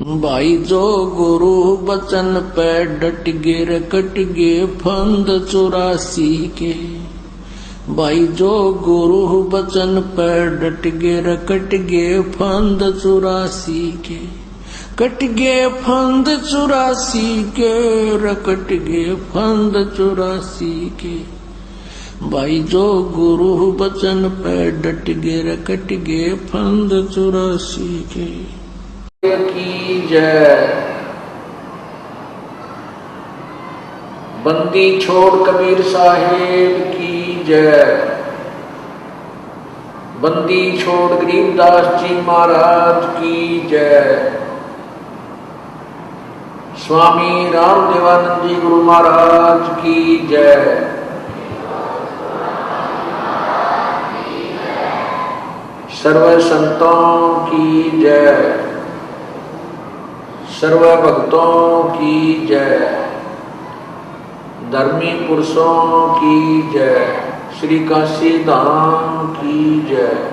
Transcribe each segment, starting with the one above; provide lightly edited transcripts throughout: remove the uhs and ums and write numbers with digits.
भाई जो गुरु बचन पे डट गे रकट गे फंद 84 के। भाई जो गुरु बचन पे डट गे रकट गे फंद 84 के। कट गे फंद 84 के रकट गे फंद 84 के। भाई जो गुरु बचन पे डट गे रकट गे फंद 84 के। की जय। बंदी छोड़ कबीर साहेब की जय। बंदी छोड़ गरीबदास जी महाराज की जय। स्वामी रामदेवानंद जी गुरु महाराज की जय। सर्व संतों की जय। सर्व भक्तों की जय। धर्मी पुरुषों की जय। श्री काशी धाम की जय।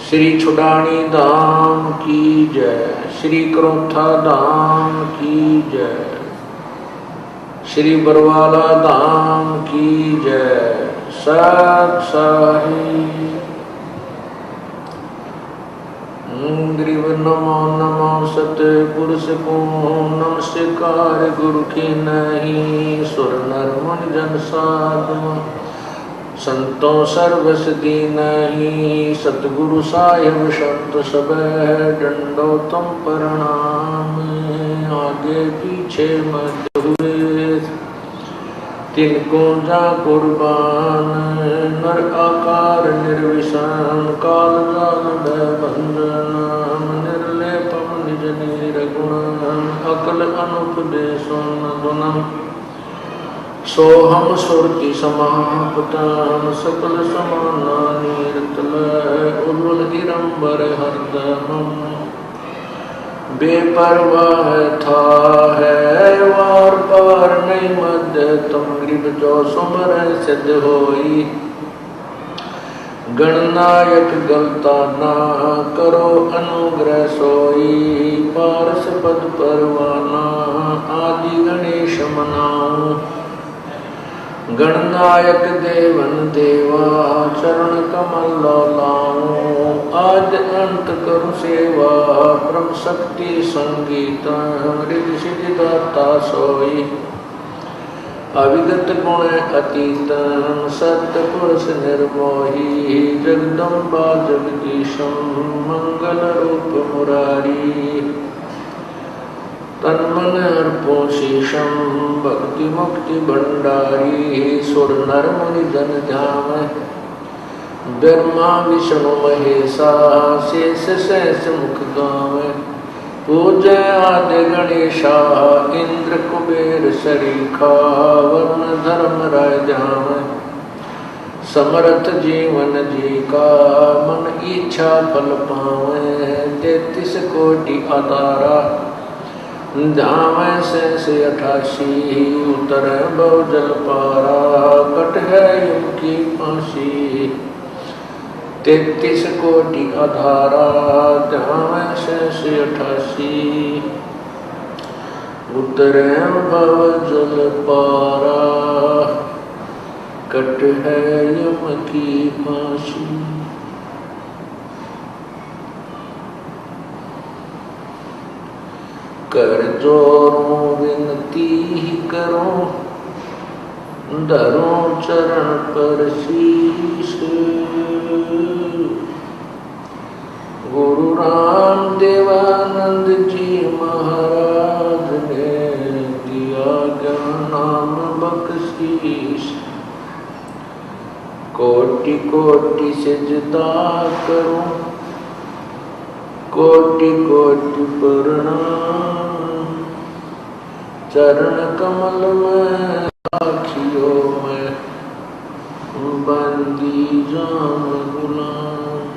श्री छुडानी धाम की जय। श्री करोथा धाम की जय। श्री बरवाला धाम की जय। सत साहिब ग्रीव नमो नमो सतपुरुष को नमस्कार गुरु की नहीं। सुर नर मुनि जन साधु संतों सर्वस दीन ही। सतगुरु साहिब संत सब डंडो तुम प्रणाम। आगे पीछे मत हुए तिनको जा कुर्बान। नर आकार निर्विशान काल जाल भंजनाम। निर्लेपम निज निर्गुणम अकल अनुपदेशोन गुणम। सोहम सुरति समापताम सकल समाना नीरतल। उर्वल गिरंबर हरदम बेपरवाह था है वार पार नहीं मद। तुम गरीब जो सुमर सिद्ध होई। गणनायक गलता ना करो अनुग्रह सोई। पारस पद परवाना आदि गणेश मनाऊं। गणनायक देवन देवा चरण कमल लाऊं। आज अंत करु सेवा ब्रह्म शक्ति संगीत। हृदय सिद्धि दाता सोई। अविगत गुण अतीत सत्य पुरुष निर्मोही। जगदम्बा जगदीशम मंगल रूप मुरारी। तन्मन अर्पो शीशम भक्ति मुक्ति भंडारी। सुर नर मुनि जन ध्यान ब्रह्मा विष्णु महेशा। शेष शेष मुख गाँव पूजय आदि गणेशा। इंद्र कुबेर शरीखा वरुण धर्म राय जाम। समर्थ जीवन जी का मन इच्छा फल पावे। 33 कोटि अतारा धाम से 88 उतर बहुजल पारा। कट है युग की फांसी 33 कोटि अधारा। धाम से 88 उतर बहुजल पारा। कट है युग की फांसी। कर जोरों विनती करो धरो चरण पर शीश। गुरु राम देवानंद जी महाराज ने दिया ज्ञान बख्शीश। कोटि कोटि सिजदा करूं कोटि कोटि प्रणाम। चरण कमल में आखियो में बंदी जाम गुलाम।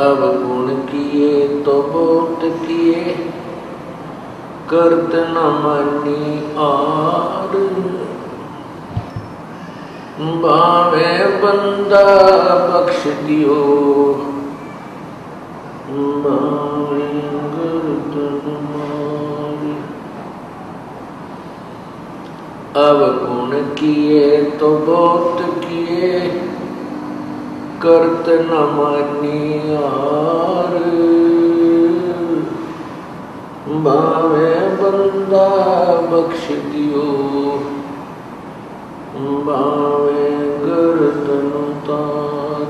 अब गुण किए तो बहुत किए करत न मानी आर। भावे बंदा बख्श दियो, भावे गर्दन मारी। अब गुण किए तो बहुत किए, करत न मानियार। भावे बंदा बख्श दियो, भावे गर्दन उतार।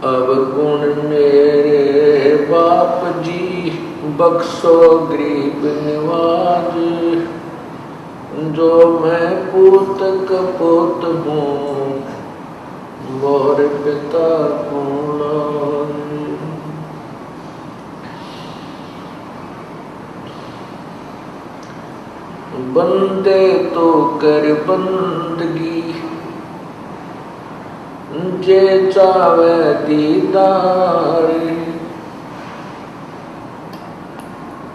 अब गुण मेरे बाप जी, बख्शो गरीब निवाज। जो मैं पूत कपूत हूँ, मोर पिता कौन। बंदे तो कर बंदगी, जे चावे दीदार।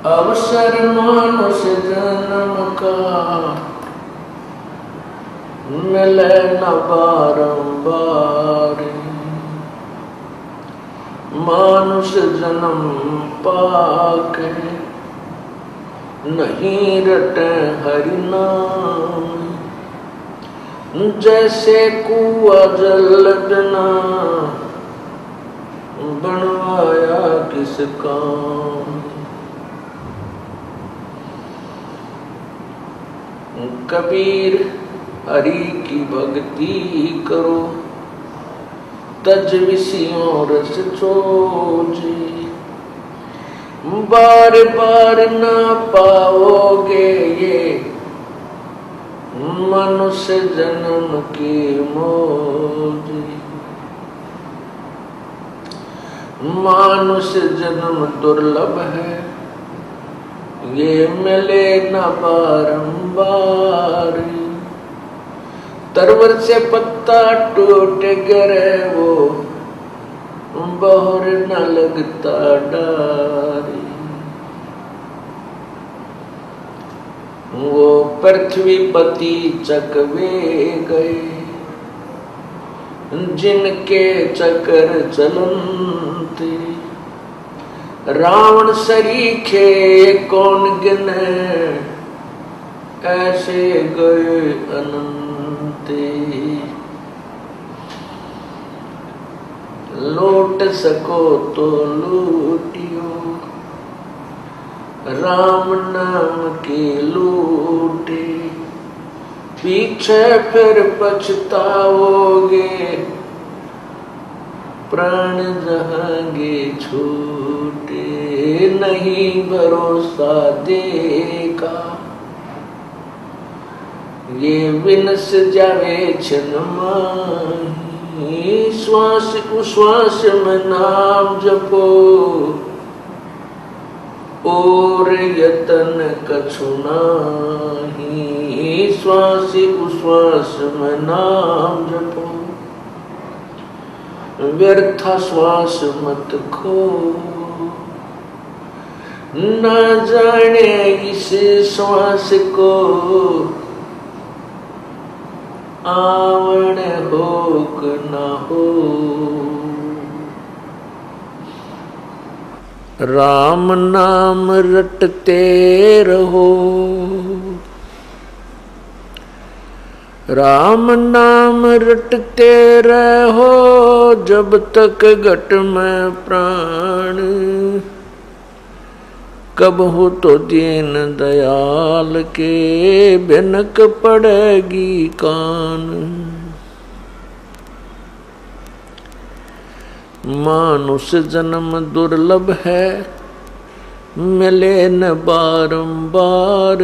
अवसर मानुष जन्म का, मिले न बारंबार। मानुष जन्म पाके, नहीं रटे हरि नाम। जैसे कुआ जल बिना, बनवाया किस काम। कबीर हरि की भक्ति करो, तज विषयों रस चोजे। बार बार ना पाओगे ये, मनुष्य जन्म की मौज। मानुष्य जन्म दुर्लभ है, ये मिले न बारंबार। तरवर से पत्ता टूट गिरे वो, बहुर न लगता डारी। वो पृथ्वी पति चकवे गए, जिनके चक्र चलते। रावण सरीखे कौन गिने, ऐसे गए अनंते। लूट सको तो लूटियो, राम नाम की लूटे। पीछे फिर पछताओगे, प्राण जहांगे छूटे। नहीं भरोसा देखा, ये विनस जावे क्षण माही। श्वास उश्वास में नाम जपो, और यतन कछु नाही। श्वास उश्वास में नाम जपो, व्यर्थ श्वास मत खो। न जाने इस श्वास को, आवण होक न हो। राम नाम रटते रहो, राम नाम रटते रहो। जब तक घट में प्राण, कब हो तो दीन दयाल के, बिनक पड़ेगी कान। मानुष जन्म दुर्लभ है, मिले न बारंबार।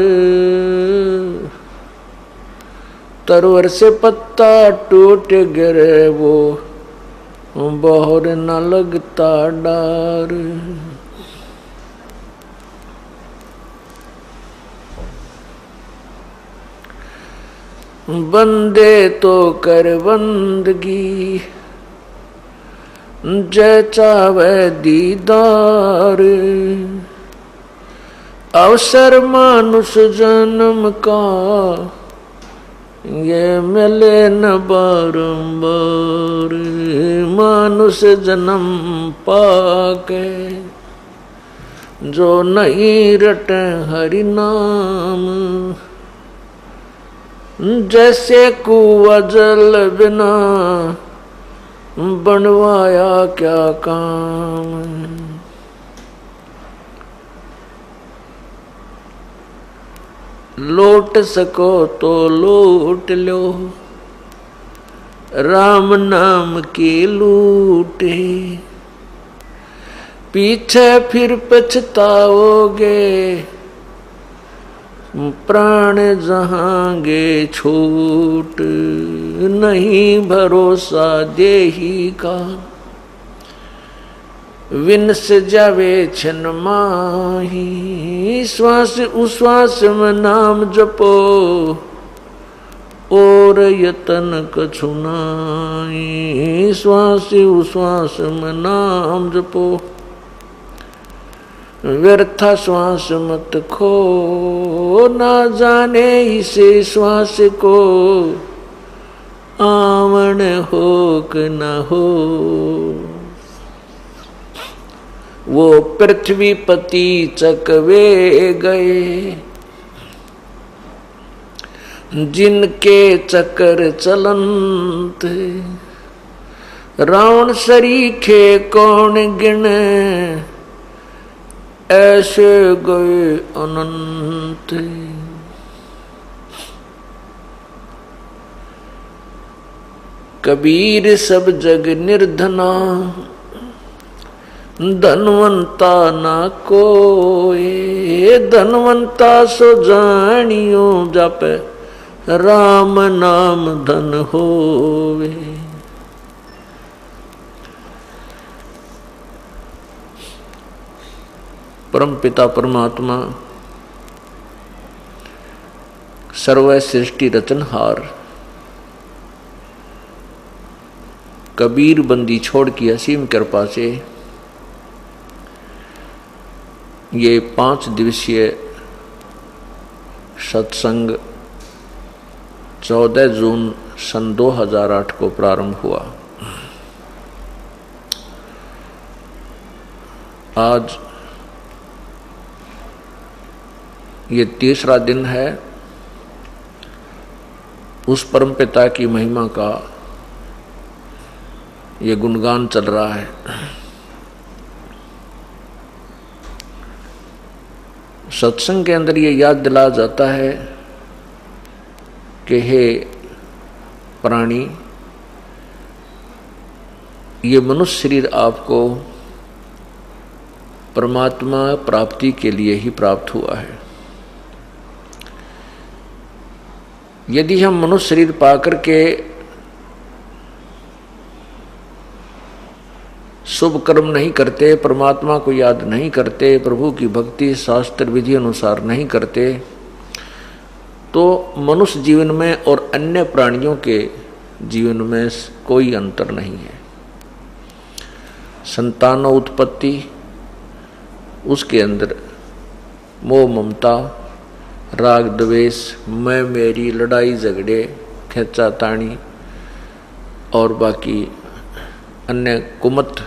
तरवर से पत्ता टूट गिरे वो, बहुर न लगता डार। बंदे तो कर बंदगी, जय चावे दीदार। अवसर मानुष जन्म का, ये मिले न बारंबार मानुष जन्म पाके, जो नहीं रटे हरि नाम। जैसे कुआं जल बिना बनवाया क्या काम। लौट सको तो लूट लो, राम नाम की लूटे। पीछे फिर पछताओगे, प्राण जहांगे छूट। नहीं भरोसा देही का, विन से जावे छन माही। श्वास उश्वास में नाम जपो, और यतन कछु नाई। श्वास उश्वास में नाम जपो, व्यर्था श्वास मत खो। ना जाने इसे श्वास को, आमन हो कि न हो। वो पृथ्वी पति चकवे गए, जिनके चक्कर चलंत। रावण सरीखे कौन गिने, ऐसे गए अनंत। कबीर सब जग निर्धना, धनवंता ना कोई। धनवंता सो जानियो, जप राम नाम धन होवे। परम पिता परमात्मा सर्व सृष्टि रचनहार कबीर बंदी छोड़ की असीम कृपा से ये 5 दिवसीय सत्संग 14 जून सन 2008 को प्रारंभ हुआ। आज ये 3रा दिन है उस परमपिता की महिमा का ये गुणगान चल रहा है। सत्संग के अंदर ये याद दिलाया जाता है कि हे प्राणी, ये मनुष्य शरीर आपको परमात्मा प्राप्ति के लिए ही प्राप्त हुआ है। यदि हम मनुष्य शरीर पाकर के शुभ कर्म नहीं करते, परमात्मा को याद नहीं करते, प्रभु की भक्ति शास्त्र विधि अनुसार नहीं करते, तो मनुष्य जीवन में और अन्य प्राणियों के जीवन में कोई अंतर नहीं है। संतानो उत्पत्ति, उसके अंदर मोह ममता, राग द्वेष, मैं मेरी, लड़ाई झगड़े, खींचा तानी और बाकी अन्य कुमत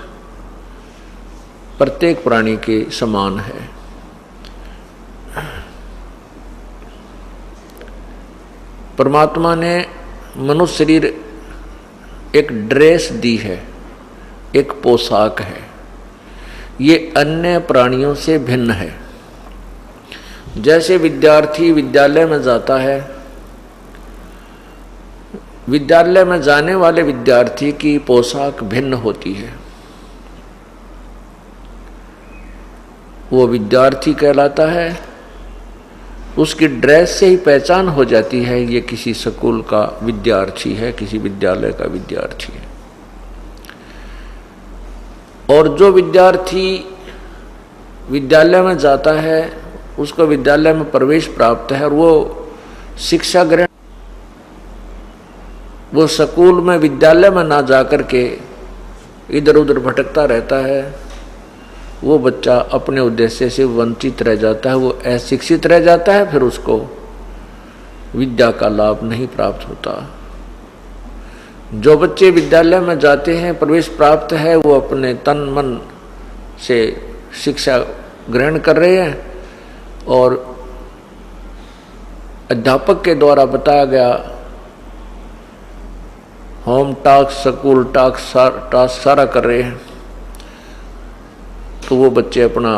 प्रत्येक प्राणी के समान है। परमात्मा ने मनुष्य शरीर एक ड्रेस दी है, एक पोशाक है। ये अन्य प्राणियों से भिन्न है। जैसे विद्यार्थी विद्यालय में जाता है, विद्यालय में जाने वाले विद्यार्थी की पोशाक भिन्न होती है। वो विद्यार्थी कहलाता है, उसकी ड्रेस से ही पहचान हो जाती है ये किसी स्कूल का विद्यार्थी है, किसी विद्यालय का विद्यार्थी है। और जो विद्यार्थी विद्यालय में जाता है, उसको विद्यालय में प्रवेश प्राप्त है और वो शिक्षा ग्रहण, वो स्कूल में विद्यालय में ना जाकर के इधर उधर भटकता रहता है, वो बच्चा अपने उद्देश्य से वंचित रह जाता है, वो अशिक्षित रह जाता है। फिर उसको विद्या का लाभ नहीं प्राप्त होता। जो बच्चे विद्यालय में जाते हैं, प्रवेश प्राप्त है, वो अपने तन मन से शिक्षा ग्रहण कर रहे हैं और अध्यापक के द्वारा बताया गया होम टास्क, स्कूल टास्क सारा कर रहे हैं, तो वो बच्चे अपना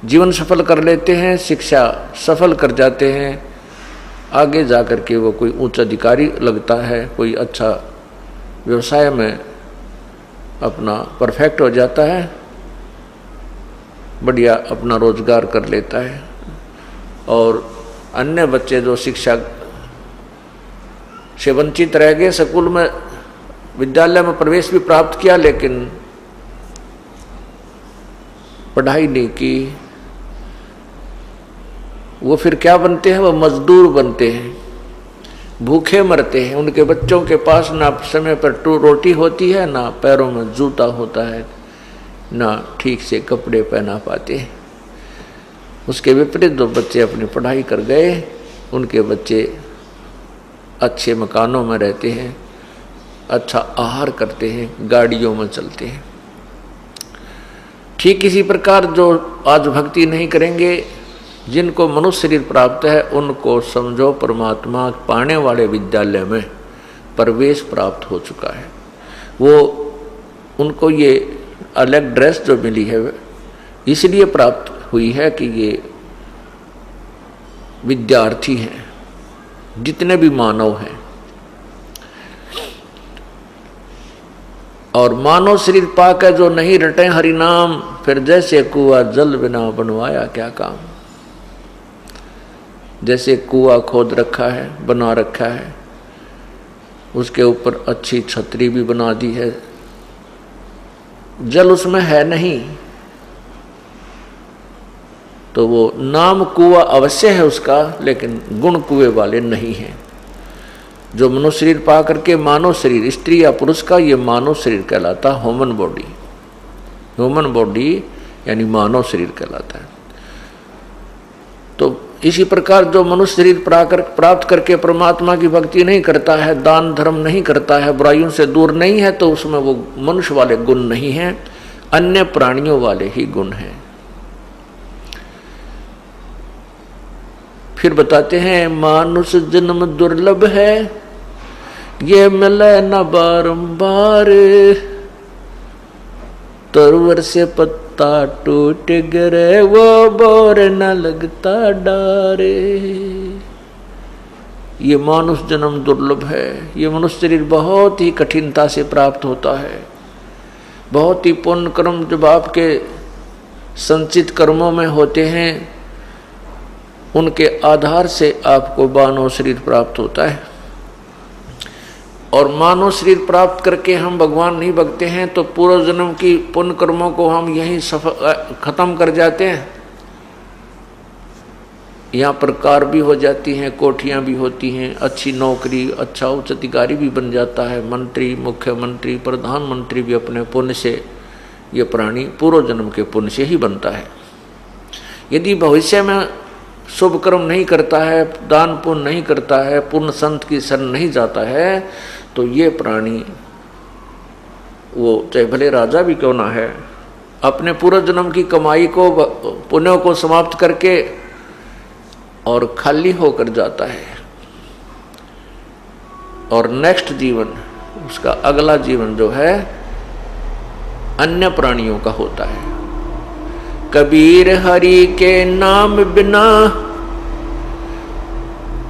जीवन सफल कर लेते हैं, शिक्षा सफल कर जाते हैं। आगे जाकर के वो कोई उच्च अधिकारी लगता है, कोई अच्छा व्यवसाय में अपना परफेक्ट हो जाता है, बढ़िया अपना रोजगार कर लेता है। और अन्य बच्चे जो शिक्षा से वंचित रह गए, स्कूल में विद्यालय में प्रवेश भी प्राप्त किया लेकिन पढ़ाई नहीं की, वो फिर क्या बनते हैं? वो मजदूर बनते हैं, भूखे मरते हैं। उनके बच्चों के पास ना समय पर रोटी होती है, ना पैरों में जूता होता है, ना ठीक से कपड़े पहना पाते हैं। उसके विपरीत जो बच्चे अपनी पढ़ाई कर गए, उनके बच्चे अच्छे मकानों में रहते हैं, अच्छा आहार करते हैं, गाड़ियों में चलते हैं। ठीक इसी प्रकार जो आज भक्ति नहीं करेंगे, जिनको मनुष्य शरीर प्राप्त है, उनको समझो परमात्मा पाने वाले विद्यालय में प्रवेश प्राप्त हो चुका है। वो उनको ये अलग ड्रेस जो मिली है इसलिए प्राप्त हुई है कि ये विद्यार्थी हैं, जितने भी मानव हैं। और मानव शरीर पाकर जो नहीं रटे हरि नाम, फिर जैसे कुआ जल बिना बनवाया क्या काम। जैसे कुआ खोद रखा है, बना रखा है, उसके ऊपर अच्छी छतरी भी बना दी है, जल उसमें है नहीं, तो वो नाम कुआ अवश्य है उसका, लेकिन गुण कुएं वाले नहीं हैं। जो मनुष्य शरीर पा करके मानव शरीर, स्त्री या पुरुष का, ये मानव शरीर कहलाता, ह्यूमन बॉडी। ह्यूमन बॉडी यानी मानव शरीर कहलाता है। तो इसी प्रकार जो मनुष्य शरीर प्राप्त करके परमात्मा की भक्ति नहीं करता है, दान धर्म नहीं करता है, बुराइयों से दूर नहीं है, तो उसमें वो मनुष्य वाले गुण नहीं हैं, अन्य प्राणियों वाले ही गुण हैं। फिर बताते हैं, मानुष जन्म दुर्लभ है, ये मिले न बारंबार, तरवर से पत्ता टूट गिरे, वो बोर न लगता डारे। ये मानुष जन्म दुर्लभ है, ये मनुष्य शरीर बहुत ही कठिनता से प्राप्त होता है। बहुत ही पुण्य कर्म जब आपके संचित कर्मों में होते हैं, उनके आधार से आपको मानव शरीर प्राप्त होता है। और मानव शरीर प्राप्त करके हम भगवान नहीं भगते हैं, तो पूर्व जन्म की पुण्य कर्मों को हम यहीं खत्म कर जाते हैं। यहाँ पर कार भी हो जाती हैं, कोठियाँ भी होती हैं, अच्छी नौकरी, अच्छा उच्च अधिकारी भी बन जाता है, मंत्री, मुख्यमंत्री, प्रधानमंत्री भी अपने पुण्य से, ये प्राणी पूर्व जन्म के पुण्य से ही बनता है। यदि भविष्य में शुभ कर्म नहीं करता है, दान पुण्य नहीं करता है, पूर्ण संत की शरण नहीं जाता है, तो ये प्राणी, वो चाहे भले राजा भी क्यों ना है, अपने पूर्व जन्म की कमाई को, पुण्यों को समाप्त करके और खाली होकर जाता है। और नेक्स्ट जीवन, उसका अगला जीवन जो है अन्य प्राणियों का होता है। कबीर हरि के नाम बिना,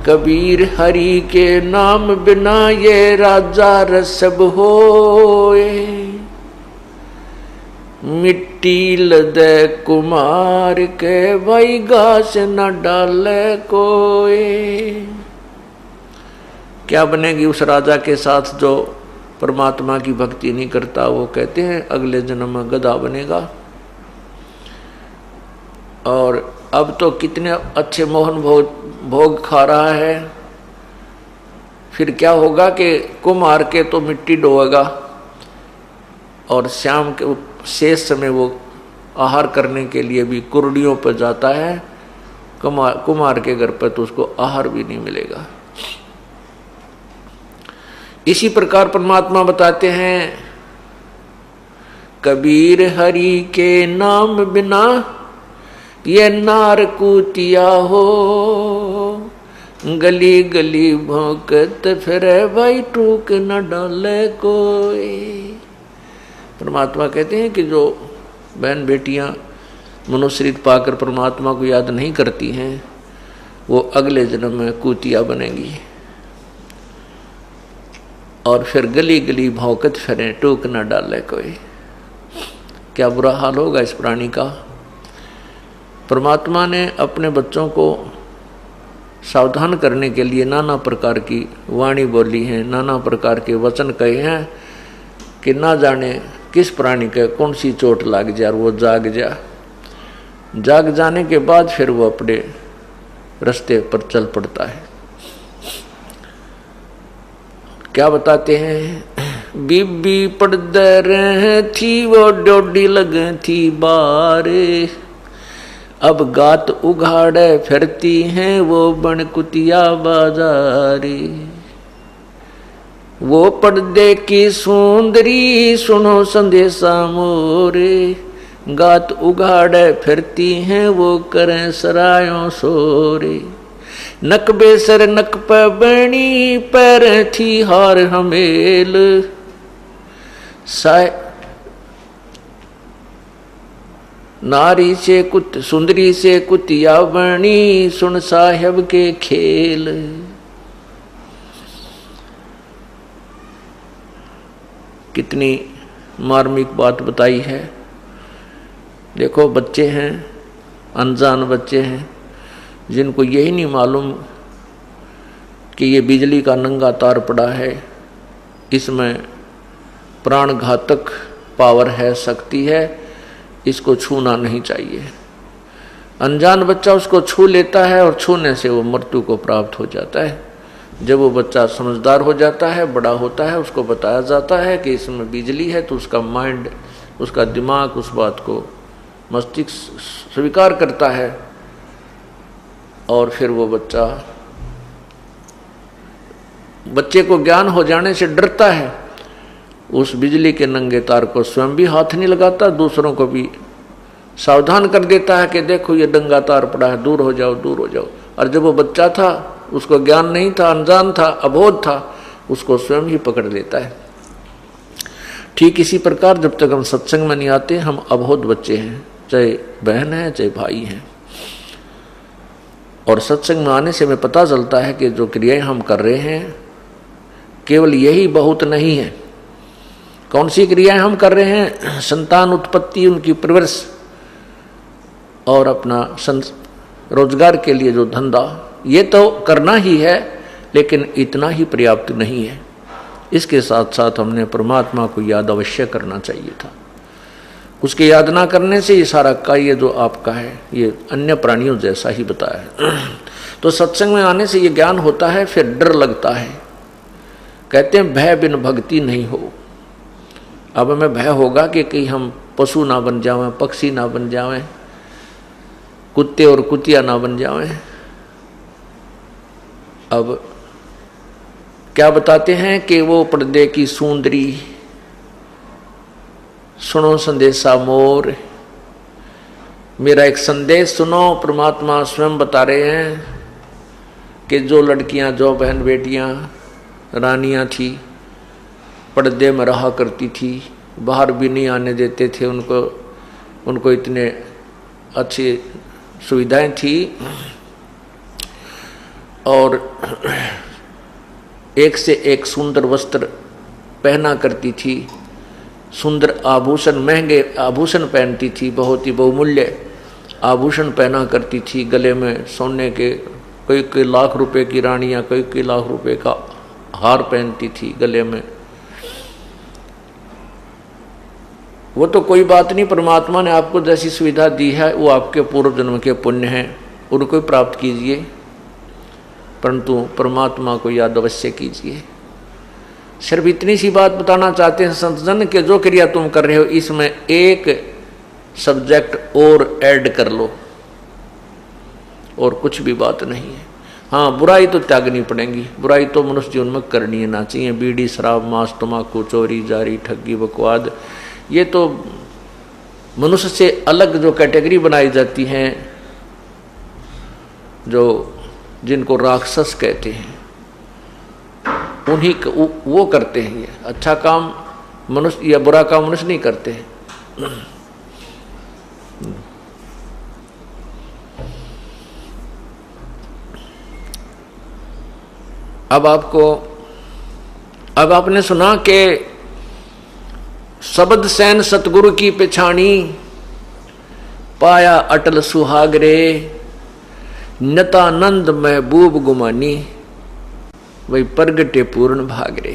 कबीर हरि के नाम बिना, ये राजा रसब होए, मिट्टी लदे कुमार के, भाई घास न डाले कोई। क्या बनेगी उस राजा के साथ जो परमात्मा की भक्ति नहीं करता? वो कहते हैं अगले जन्म में गधा बनेगा। और अब तो कितने अच्छे मोहन भोग खा रहा है, फिर क्या होगा कि कुम्हार के तो मिट्टी डोएगा और शाम के शेष समय वो आहार करने के लिए भी कुर्डियों पर जाता है। कुम्हार के घर पर तो उसको आहार भी नहीं मिलेगा। इसी प्रकार परमात्मा बताते हैं, कबीर हरि के नाम बिना ये नार कूतिया हो, गली गली भौंकत फिरे भाई टूक न डाले कोई। परमात्मा कहते हैं कि जो बहन बेटियां मनुष्यरीत पाकर परमात्मा को याद नहीं करती हैं, वो अगले जन्म में कूतिया बनेगी और फिर गली गली भौंकत फिरे टूक न डाले कोई। क्या बुरा हाल होगा इस प्राणी का। परमात्मा ने अपने बच्चों को सावधान करने के लिए नाना प्रकार की वाणी बोली है, नाना प्रकार के वचन कहे हैं कि ना जाने किस प्राणी के कौन सी चोट लग जाए और वो जाग जा। जाग जाने के बाद फिर वो अपने रास्ते पर चल पड़ता है। क्या बताते हैं, बीबी पड़दर थी वो डोडी लग थी बारे, अब गात उघाड़े फिरती हैं वो बन कुतिया बाजारी। वो पर्दे की सुंदरी सुनो संदेशा मोरे, गात उघाड़े फिरती हैं वो करें सरायों सोरे। नक बेसर नक पे बनी पैर थी हार हमेल, नारी से कुत सुंदरी से कुतिया बनी, सुन साहेब के खेल। कितनी मार्मिक बात बताई है। देखो बच्चे हैं, अनजान बच्चे हैं, जिनको यही नहीं मालूम कि ये बिजली का नंगा तार पड़ा है, इसमें प्राण घातक पावर है, शक्ति है, इसको छूना नहीं चाहिए। अनजान बच्चा उसको छू लेता है और छूने से वो मृत्यु को प्राप्त हो जाता है। जब वो बच्चा समझदार हो जाता है, बड़ा होता है, उसको बताया जाता है कि इसमें बिजली है, तो उसका माइंड, उसका दिमाग उस बात को मस्तिष्क स्वीकार करता है और फिर वो बच्चे को ज्ञान हो जाने से डरता है। उस बिजली के नंगे तार को स्वयं भी हाथ नहीं लगाता, दूसरों को भी सावधान कर देता है कि देखो ये नंगा तार पड़ा है, दूर हो जाओ, दूर हो जाओ। और जब वो बच्चा था, उसको ज्ञान नहीं था, अनजान था, अबोध था, उसको स्वयं ही पकड़ लेता है। ठीक इसी प्रकार जब तक हम सत्संग में नहीं आते, हम अबोध बच्चे हैं, चाहे बहन है चाहे भाई हैं। और सत्संग में आने से हमें पता चलता है कि जो क्रियाएं हम कर रहे हैं केवल यही बहुत नहीं है। कौन सी क्रियाएं हम कर रहे हैं? संतान उत्पत्ति, उनकी परवरिश और अपना रोजगार के लिए जो धंधा, ये तो करना ही है, लेकिन इतना ही पर्याप्त नहीं है। इसके साथ साथ हमने परमात्मा को याद अवश्य करना चाहिए था। उसके याद ना करने से ये सारा कार्य जो आपका है, ये अन्य प्राणियों जैसा ही बताया है। तो सत्संग में आने से ये ज्ञान होता है, फिर डर लगता है। कहते हैं भय बिन भक्ति नहीं हो। अब हमें भय होगा कि कहीं हम पशु ना बन जावें, पक्षी ना बन जावें, कुत्ते और कुतिया ना बन जावें। अब क्या बताते हैं कि वो पर्दे की सुंदरी सुनो संदेशा मोर। मेरा एक संदेश सुनो। परमात्मा स्वयं बता रहे हैं कि जो लड़कियां, जो बहन बेटियां रानियां थी, पर्दे में रहा करती थी, बाहर भी नहीं आने देते थे उनको इतने अच्छी सुविधाएं थी और एक से एक सुंदर वस्त्र पहना करती थी, सुंदर आभूषण, महंगे आभूषण पहनती थी, बहुत ही बहुमूल्य आभूषण पहना करती थी। गले में सोने के कई लाख रुपए की रानियां कई लाख रुपए का हार पहनती थी गले में। वो तो कोई बात नहीं, परमात्मा ने आपको जैसी सुविधा दी है वो आपके पूर्व जन्म के पुण्य हैं, उनको प्राप्त कीजिए, परंतु परमात्मा को याद अवश्य कीजिए। सिर्फ इतनी सी बात बताना चाहते हैं संतजन के जो क्रिया तुम कर रहे हो इसमें एक सब्जेक्ट और ऐड कर लो, और कुछ भी बात नहीं है। हाँ, बुराई तो त्यागनी पड़ेगी, बुराई तो मनुष्य जीवन में करनी ना चाहिए। बीड़ी, शराब, मांस, तम्बाकू, चोरी, जारी, ठगी, बकवाद, ये तो मनुष्य से अलग जो कैटेगरी बनाई जाती हैं, जो जिनको राक्षस कहते हैं, उन्हीं वो करते हैं। ये अच्छा काम मनुष्य या बुरा काम मनुष्य नहीं करते हैं। अब आपने सुना कि शब्द सैन सतगुरु की पिछाणी, पाया अटल सुहागरे, नतानंद महबूब गुमानी, वही प्रगटे पूर्ण भागरे।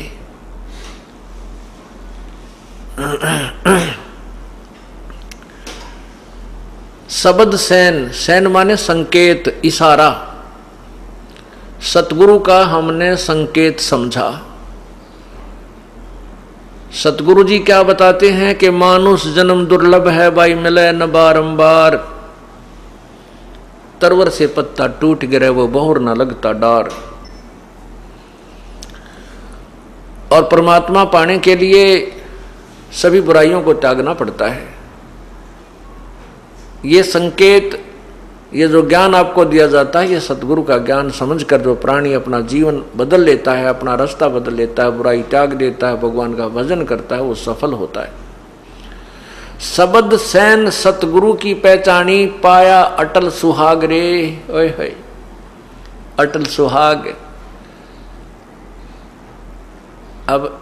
शब्द सैन, सैन माने संकेत, इशारा। सतगुरु का हमने संकेत समझा। सतगुरु जी क्या बताते हैं कि मानुष जन्म दुर्लभ है, भाई मिले न बारंबार। तरवर से पत्ता टूट गिरे, वो बहुर न लगता डार। और परमात्मा पाने के लिए सभी बुराइयों को त्यागना पड़ता है। ये संकेत, ये जो ज्ञान आपको दिया जाता है, ये सतगुरु का ज्ञान समझकर जो प्राणी अपना जीवन बदल लेता है, अपना रास्ता बदल लेता है, बुराई त्याग देता है, भगवान का भजन करता है, वो सफल होता है। शब्द सैन सतगुरु की पहचानी, पाया अटल सुहाग रे। ओए होए, अटल सुहाग। अब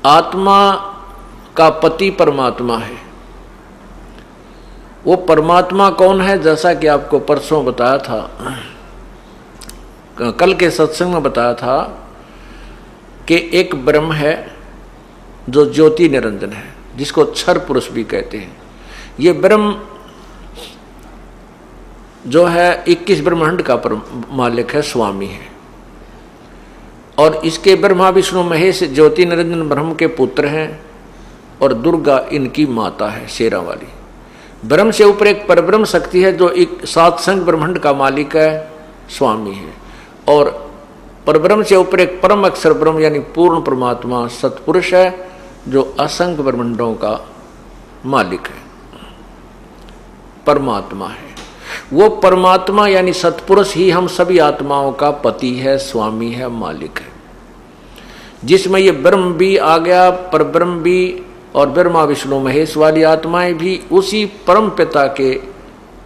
आत्मा का पति परमात्मा है। वो परमात्मा कौन है? जैसा कि आपको परसों बताया था, कल के सत्संग में बताया था कि एक ब्रह्म है जो ज्योति निरंजन है, जिसको क्षर पुरुष भी कहते हैं। ये ब्रह्म जो है 21 ब्रह्मांड का मालिक है, स्वामी है। और इसके ब्रह्मा विष्णु महेश ज्योति निरंजन ब्रह्म के पुत्र हैं, और दुर्गा इनकी माता है, शेरा वाली। ब्रह्म से ऊपर एक परब्रह्म शक्ति है जो एक सातसंग ब्रह्मांड का मालिक है, स्वामी है। और परब्रह्म से ऊपर एक परम अक्षर ब्रह्म यानी पूर्ण परमात्मा सतपुरुष है, जो असंख्य ब्रह्मांडों का मालिक है, परमात्मा है। वो परमात्मा यानी सतपुरुष ही हम सभी आत्माओं का पति है, स्वामी है, मालिक है। जिसमें ये ब्रह्म भी आ गया, परब्रह्म भी, और ब्रह्मा विष्णु महेश वाली आत्माएं भी उसी परम पिता के,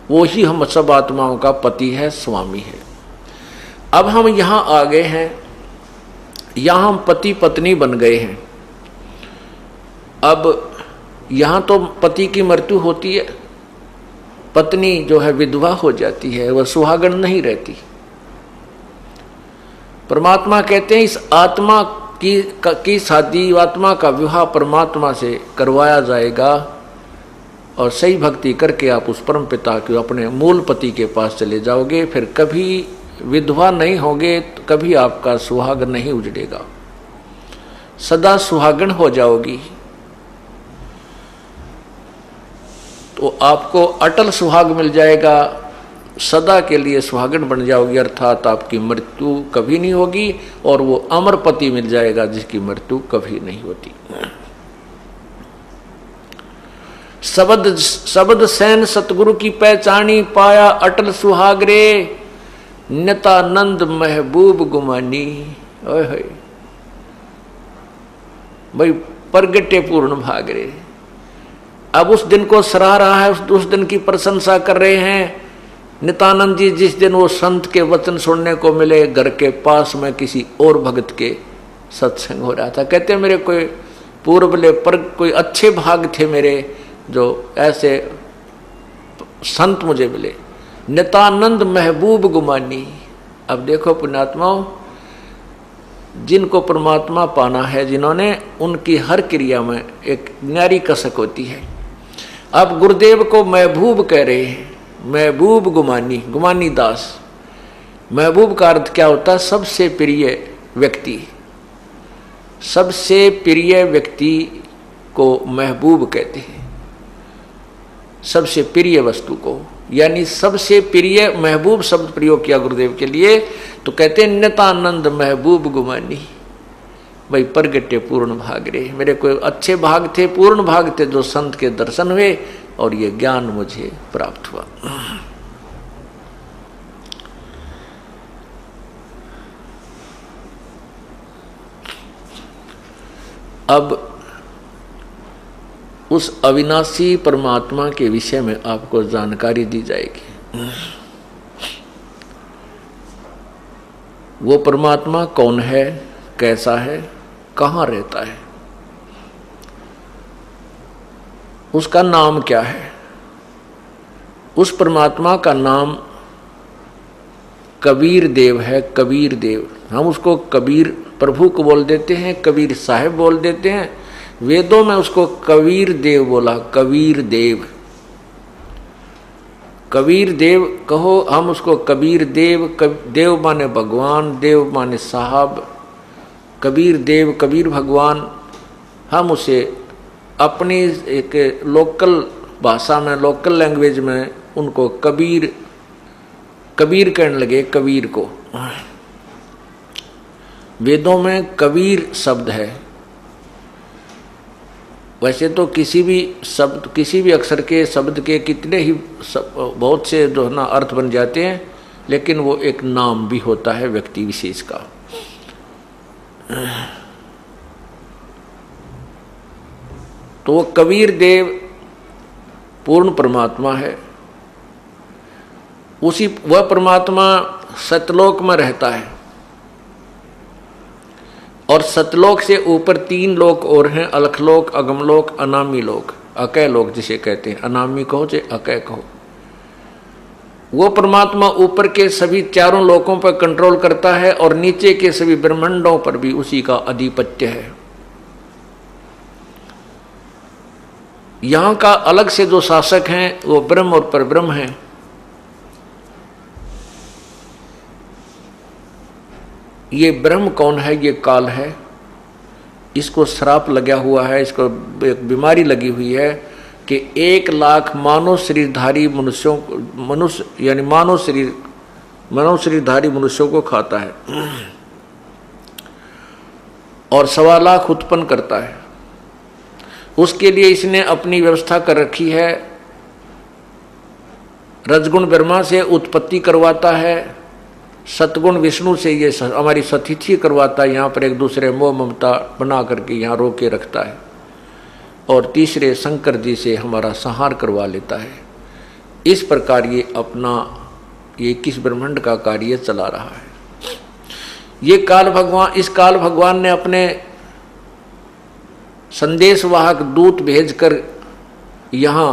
वो ही हम सब आत्माओं का पति है, स्वामी है। अब हम यहाँ आ गए हैं, यहाँ हम पति पत्नी बन गए हैं। अब यहाँ तो पति की मृत्यु होती है, पत्नी जो है विधवा हो जाती है, वह सुहागन नहीं रहती। परमात्मा कहते हैं इस आत्मा की शादी, आत्मा का विवाह परमात्मा से करवाया जाएगा, और सही भक्ति करके आप उस परम पिता के अपने मूल पति के पास चले जाओगे, फिर कभी विधवा नहीं होगे, कभी आपका सुहाग नहीं उजड़ेगा, सदा सुहागन हो जाओगी। तो आपको अटल सुहाग मिल जाएगा, सदा के लिए सुहागन बन जाओगी, अर्थात आपकी मृत्यु कभी नहीं होगी, और वो अमर पति मिल जाएगा जिसकी मृत्यु कभी नहीं होती। शब्द सैन सतगुरु की पहचानी, पाया अटल सुहागरे, नतानंद महबूब गुमानी। ओए होए, भाई प्रगटे पूर्ण भागरे। अब उस दिन को सराह रहा है, उस दिन की प्रशंसा कर रहे हैं नित्यानंद जी। जिस दिन वो संत के वचन सुनने को मिले, घर के पास में किसी और भगत के सत्संग हो रहा था। कहते मेरे कोई पूर्वले पर कोई अच्छे भाग थे मेरे, जो ऐसे संत मुझे मिले। नित्यानंद महबूब गुमानी। अब देखो पुण्यात्माओं, जिनको परमात्मा पाना है, जिन्होंने, उनकी हर क्रिया में एक न्यारी कसक होती है। अब गुरुदेव को महबूब कह रहे हैं, महबूब गुमानी, गुमानी दास। महबूब का अर्थ क्या होता है? सबसे प्रिय व्यक्ति। सबसे प्रिय व्यक्ति को महबूब कहते हैं, सबसे प्रिय वस्तु को। यानी सबसे प्रिय महबूब शब्द प्रयोग किया गुरुदेव के लिए, तो कहते हैं नितानंद महबूब गुमानी। भाई प्रगटे पूर्ण भाग रे, मेरे कोई अच्छे भाग थे, पूर्ण भाग थे, जो संत के दर्शन हुए और ये ज्ञान मुझे प्राप्त हुआ। अब उस अविनाशी परमात्मा के विषय में आपको जानकारी दी जाएगी। वो परमात्मा कौन है, कैसा है, कहाँ रहता है, उसका नाम क्या है। उस परमात्मा का नाम कबीर देव है। कबीर देव, हम उसको कबीर प्रभु को बोल देते हैं, कबीर साहब बोल देते हैं। वेदों में उसको कबीर देव बोला, कबीर देव। कबीर देव कहो, हम उसको कबीर देव, देव माने भगवान, देव माने साहब, कबीर देव, कबीर भगवान। हम उसे अपनी एक लोकल भाषा में, लोकल लैंग्वेज में उनको कबीर कबीर कहने लगे, कबीर को। वेदों में कबीर शब्द है। वैसे तो किसी भी शब्द, किसी भी अक्षर के शब्द के कितने ही बहुत से जो है ना अर्थ बन जाते हैं, लेकिन वो एक नाम भी होता है व्यक्ति विशेष का। तो वो कबीर देव पूर्ण परमात्मा है। उसी वह परमात्मा सतलोक में रहता है, और सतलोक से ऊपर 3 लोक और हैं, अलखलोक, अगमलोक, अनामी लोक, अकय लोक जिसे कहते हैं। अनामी कहो चाहे अकय कहो। वो परमात्मा ऊपर के सभी 4 लोकों पर कंट्रोल करता है, और नीचे के सभी ब्रह्मांडों पर भी उसी का आधिपत्य है। यहां का अलग से जो शासक हैं वो ब्रह्म और परब्रह्म हैं। ये ब्रह्म कौन है? ये काल है। इसको श्राप लगा हुआ है, इसको एक बीमारी लगी हुई है कि 1 लाख मानव शरीरधारी मनुष्यों, मनुष्य यानी मानव शरीरधारी मनुष्यों को खाता है और 1.25 लाख उत्पन्न करता है। उसके लिए इसने अपनी व्यवस्था कर रखी है। रजगुण ब्रह्मा से उत्पत्ति करवाता है, सतगुण विष्णु से ये हमारी सतिथि करवाता है, यहाँ पर एक दूसरे मोह ममता बना करके यहाँ रोक के रखता है, और तीसरे शंकर जी से हमारा संहार करवा लेता है। इस प्रकार ये अपना ये 21 ब्रह्मांड का कार्य चला रहा है। ये काल भगवान, इस काल भगवान ने अपने संदेशवाहक दूत भेजकर यहाँ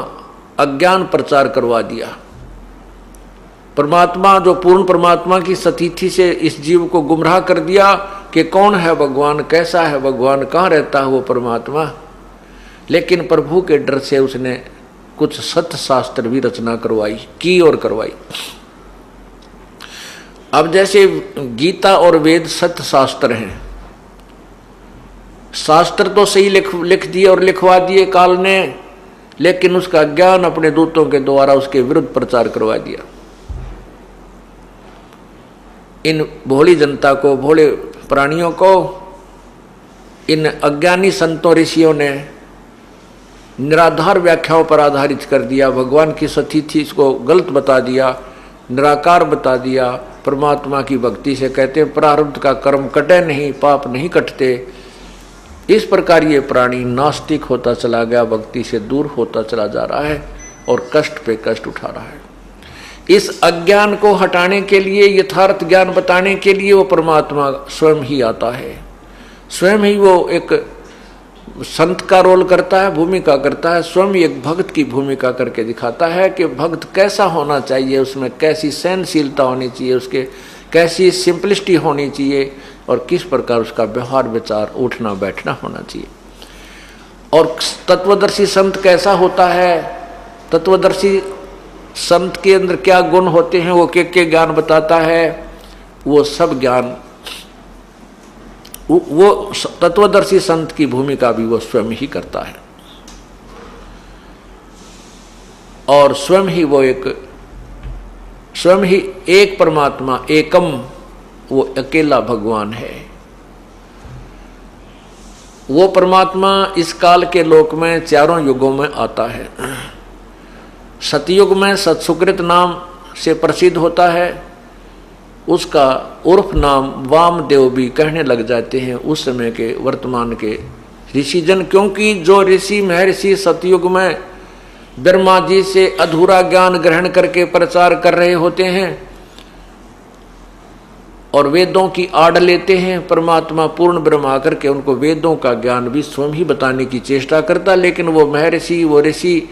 अज्ञान प्रचार करवा दिया। परमात्मा, जो पूर्ण परमात्मा की सतिथि से इस जीव को गुमराह कर दिया कि कौन है भगवान, कैसा है भगवान, कहाँ रहता है वो परमात्मा। लेकिन प्रभु के डर से उसने कुछ सत्य शास्त्र भी रचना की और करवाई। अब जैसे गीता और वेद सत्य शास्त्र हैं, शास्त्र तो सही लिख दिए और लिखवा दिए काल ने, लेकिन उसका ज्ञान अपने दूतों के द्वारा उसके विरुद्ध प्रचार करवा दिया। इन भोली जनता को, भोले प्राणियों को इन अज्ञानी संतों ऋषियों ने निराधार व्याख्याओं पर आधारित कर दिया। भगवान की सतिथि इसको गलत बता दिया, निराकार बता दिया। परमात्मा की भक्ति से कहते हैं प्रारब्ध का कर्म कटे नहीं, पाप नहीं कटते। इस प्रकार ये प्राणी नास्तिक होता चला गया, भक्ति से दूर होता चला जा रहा है और कष्ट पे कष्ट उठा रहा है। इस अज्ञान को हटाने के लिए, यथार्थ ज्ञान बताने के लिए वो परमात्मा स्वयं ही आता है। स्वयं ही वो एक संत का रोल करता है, भूमिका करता है। स्वयं एक भक्त की भूमिका करके दिखाता है कि भक्त कैसा होना चाहिए, उसमें कैसी सहनशीलता होनी चाहिए, उसके कैसी सिंपलिसिटी होनी चाहिए, और किस प्रकार उसका व्यवहार विचार उठना बैठना होना चाहिए। और तत्वदर्शी संत कैसा होता है, तत्वदर्शी संत के अंदर क्या गुण होते हैं, वो के ज्ञान बताता है। वो सब ज्ञान, वो तत्वदर्शी संत की भूमिका भी वो स्वयं ही करता है, और स्वयं ही वो एक स्वयं ही एक परमात्मा एकम, वो अकेला भगवान है। वो परमात्मा इस काल के लोक में चारों युगों में आता है। सतयुग में सत्सुकृत नाम से प्रसिद्ध होता है, उसका उर्फ नाम वामदेव भी कहने लग जाते हैं उस समय के वर्तमान के ऋषिजन, क्योंकि जो ऋषि महर्षि सतयुग में ब्रह्मा जी से अधूरा ज्ञान ग्रहण करके प्रचार कर रहे होते हैं और वेदों की आड़ लेते हैं, परमात्मा पूर्ण ब्रह्म आकर के उनको वेदों का ज्ञान भी स्वयं ही बताने की चेष्टा करता, लेकिन वो महर्षि वो ऋषि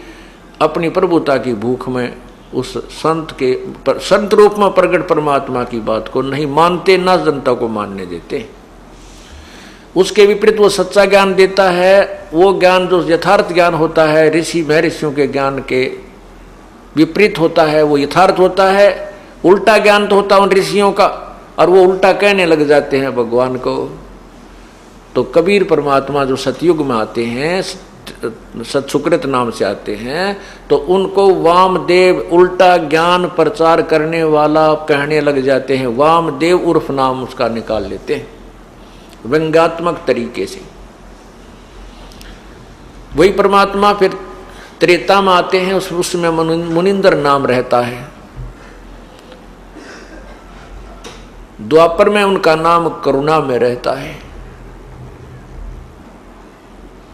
अपनी प्रभुता की भूख में उस संत रूप में प्रकट परमात्मा की बात को नहीं मानते, ना जनता को मानने देते। उसके विपरीत वो सच्चा ज्ञान देता है, वो ज्ञान जो यथार्थ ज्ञान होता है ऋषि महर्षियों के ज्ञान के विपरीत होता है, वो यथार्थ होता है। उल्टा ज्ञान तो होता है उन ऋषियों का, और वो उल्टा कहने लग जाते हैं भगवान को। तो कबीर परमात्मा जो सतयुग में आते हैं, सत्सुकृत नाम से आते हैं, तो उनको वामदेव उल्टा ज्ञान प्रचार करने वाला कहने लग जाते हैं। वामदेव उर्फ नाम उसका निकाल लेते हैं व्यंग्यात्मक तरीके से। वही परमात्मा फिर त्रेता में आते हैं, उसमें मुनिंदर नाम रहता है। द्वापर में उनका नाम करुणा में रहता है,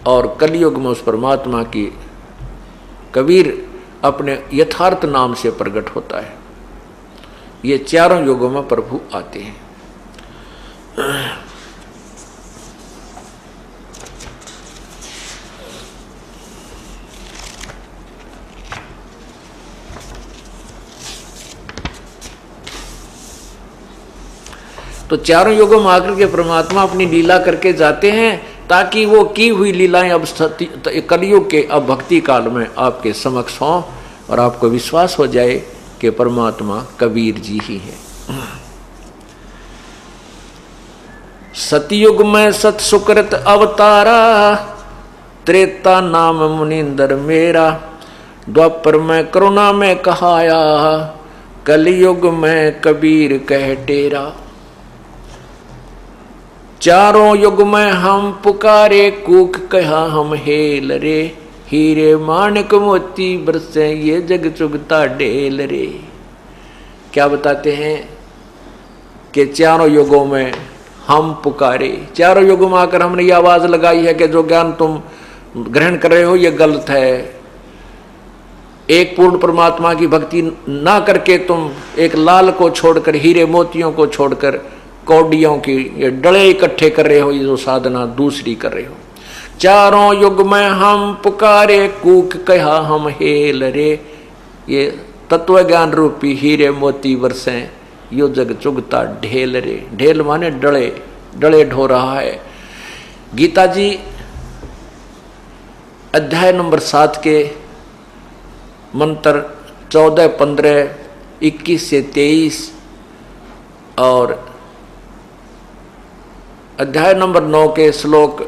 और कलयुग में उस परमात्मा की कबीर अपने यथार्थ नाम से प्रकट होता है। ये चारों युगों में प्रभु आते हैं। तो चारों युगों में आकर के परमात्मा अपनी लीला करके जाते हैं, ताकि वो की हुई लीलाएं अब कलयुग के अब भक्ति काल में आपके समक्ष हों और आपको विश्वास हो जाए कि परमात्मा कबीर जी ही है। सतयुग में सत्सुकृत अवतारा, त्रेता नाम मुनिंदर मेरा, द्वापर में करुणा में कहाया, कलयुग में कबीर कह टेरा। चारों युग में हम पुकारे, कूक कहा हम हेल रे, हीरे माणिक मोती बरसे ये जग चुगता ढेल रे। क्या बताते हैं कि चारों युगों में हम पुकारे, चारों युगों में आकर हमने ये आवाज लगाई है कि जो ज्ञान तुम ग्रहण कर रहे हो ये गलत है। एक पूर्ण परमात्मा की भक्ति ना करके तुम एक लाल को छोड़कर, हीरे मोतियों को छोड़कर कौडियों की ये डले इकट्ठे कर रहे हो, ये जो साधना दूसरी कर रहे हो। चारों युग में हम पुकारे, कूक कहा हम हेल रे, ये तत्व ज्ञान रूपी हीरे मोती बरसे यो जग चुगता ढेल रे। ढेल माने डले, डले ढो रहा है। गीता जी अध्याय नंबर 7 के मंत्र 14, 15, 21 से 23 और अध्याय नंबर 9 के श्लोक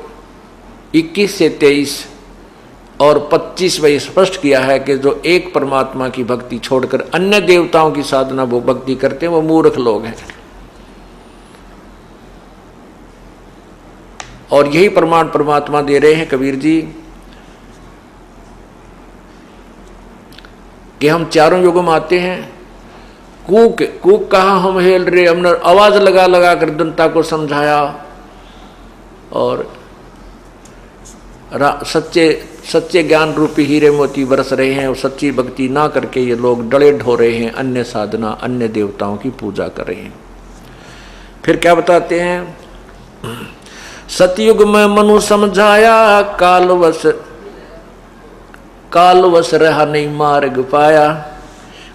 21 से 23 और 25 में स्पष्ट किया है कि जो एक परमात्मा की भक्ति छोड़कर अन्य देवताओं की साधना वो भक्ति करते हैं वो मूर्ख लोग हैं। और यही प्रमाण परमात्मा दे रहे हैं कबीर जी कि हम चारों युगों में आते हैं। कूक कूक कहा हम हेल रे, हमने आवाज लगा लगा कर जनता को समझाया और सच्चे ज्ञान रूपी हीरे मोती बरस रहे हैं और सच्ची भक्ति ना करके ये लोग डले ढो रहे हैं, अन्य साधना अन्य देवताओं की पूजा कर रहे हैं। फिर क्या बताते हैं, सतयुग में मनु समझाया, कालवश रहा नहीं मार्ग पाया,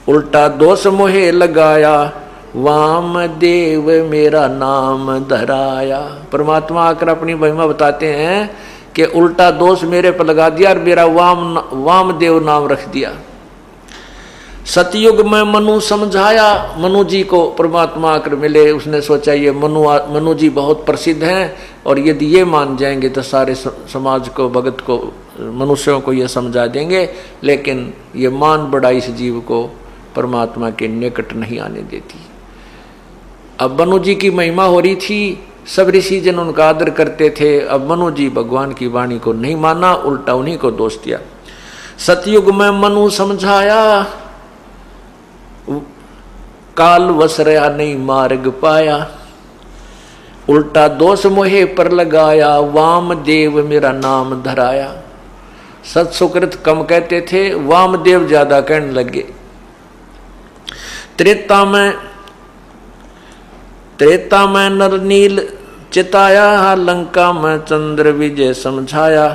उल्टा दोष मोहे लगाया, वामदेव मेरा नाम धराया। परमात्मा आकर अपनी महिमा बताते हैं कि उल्टा दोष मेरे पर लगा दिया और मेरा वामदेव नाम रख दिया। सतयुग में मनु समझाया, मनु जी को परमात्मा आकर मिले, उसने सोचा ये मनु जी बहुत प्रसिद्ध हैं और यदि ये मान जाएंगे तो सारे समाज को, भगत को, मनुष्यों को ये समझा देंगे, लेकिन ये मान बड़ा इस जीव को परमात्मा के निकट नहीं आने देती। अब मनु जी की महिमा हो रही थी, सब ऋषि जन उनका आदर करते थे। अब मनु जी भगवान की वाणी को नहीं माना, उल्टा उन्हीं को दोष दिया। सतयुग में मनु समझाया, काल वसरया नहीं मार्ग पाया। उल्टा दोष मोहे पर लगाया, वामदेव मेरा नाम धराया। सत सुकृत कम कहते थे, वामदेव ज्यादा कहने लगे। त्रेता में नरनील चिताया, लंका में चंद्र विजय समझाया।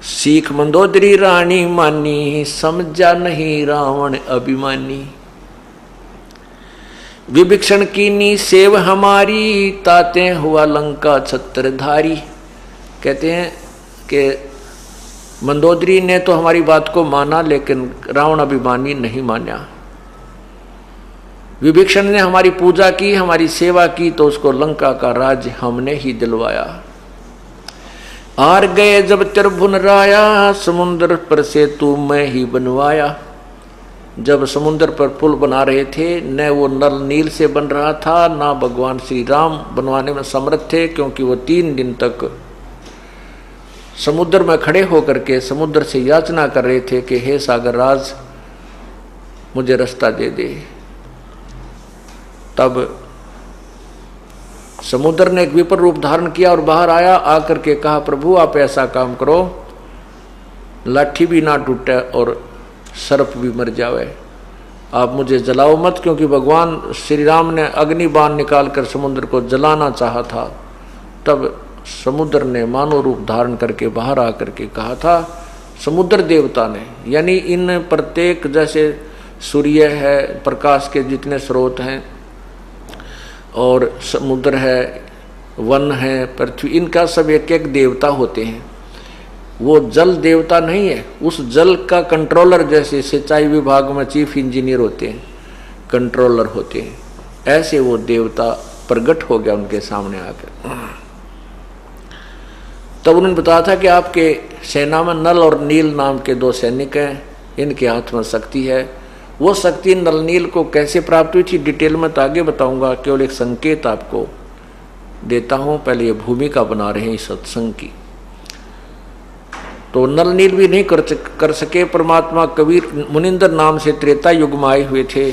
सीख मंदोदरी रानी मानी, समझा नहीं रावण अभिमानी। विभीषण कीनी सेव हमारी, ताते हुआ लंका छत्रधारी। कहते हैं कि मंदोदरी ने तो हमारी बात को माना, लेकिन रावण अभिमानी नहीं माना। विभीषण ने हमारी पूजा की, हमारी सेवा की, तो उसको लंका का राज हमने ही दिलवाया। आर गए जब त्रिभुवन राया, समुद्र पर सेतु मैं ही बनवाया। जब समुद्र पर पुल बना रहे थे, न वो नल नील से बन रहा था, ना भगवान श्री राम बनवाने में समर्थ थे, क्योंकि वो 3 दिन तक समुद्र में खड़े होकर के समुद्र से याचना कर रहे थे कि हे सागर राज, मुझे रास्ता दे दे। तब समुद्र ने एक विपर रूप धारण किया और बाहर आया, आकर के कहा, प्रभु आप ऐसा काम करो, लाठी भी ना टूटे और सर्प भी मर जावे, आप मुझे जलाओ मत। क्योंकि भगवान श्री राम ने अग्नि बाण निकालकर समुद्र को जलाना चाहा था। तब समुद्र ने मानव रूप धारण करके बाहर आकर के कहा था, समुद्र देवता ने, यानी इन प्रत्येक, जैसे सूर्य है, प्रकाश के जितने स्रोत हैं, और समुद्र है, वन है, पृथ्वी, इनका सब एक एक देवता होते हैं। वो जल देवता नहीं है, उस जल का कंट्रोलर, जैसे सिंचाई विभाग में चीफ इंजीनियर होते हैं, कंट्रोलर होते हैं, ऐसे वो देवता प्रकट हो गया उनके सामने आकर। तब उन्होंने बताया था कि आपके सेना में नल और नील नाम के 2 सैनिक हैं, इनके हाथ में शक्ति है। वो शक्ति नल नील को कैसे प्राप्त हुई थी, डिटेल में तो आगे बताऊंगा, केवल एक संकेत आपको देता हूं। पहले ये भूमिका बना रहे हैं इस सत्संग की। तो नल नील भी नहीं कर सके। परमात्मा कबीर मुनिंदर नाम से त्रेता युग में आए हुए थे,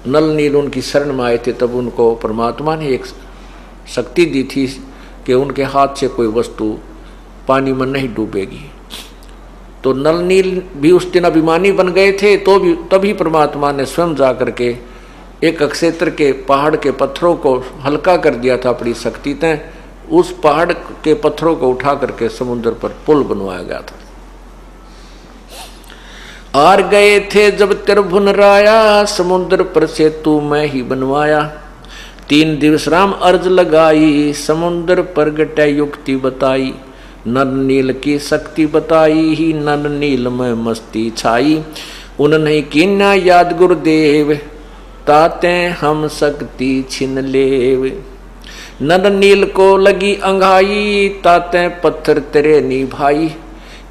नल नील उनकी शरण में आए थे। तब उनको परमात्मा ने एक शक्ति दी थी कि उनके हाथ से कोई वस्तु पानी में नहीं डूबेगी। तो नल नील भी उस दिन अभिमानी बन गए थे, तो भी तभी परमात्मा ने स्वयं जा करके एक अक्षेत्र के पहाड़ के पत्थरों को हल्का कर दिया था अपनी शक्ति से। उस पहाड़ के पत्थरों को उठा करके समुद्र पर पुल बनवाया गया था। आर गए थे जब त्रिभुवन राया, समुद्र पर सेतु मैं ही बनवाया। 3 दिवस राम अर्ज लगाई, समुद्र पर गटे युक्ति बताई। नल नील की शक्ति बताई ही, नल नील में मस्ती छाई। उन्हें कीन्या याद गुरुदेव, ताते हम शक्ति छिन लेव। नल नील को लगी अंघाई, ताते पत्थर तेरे निभाई।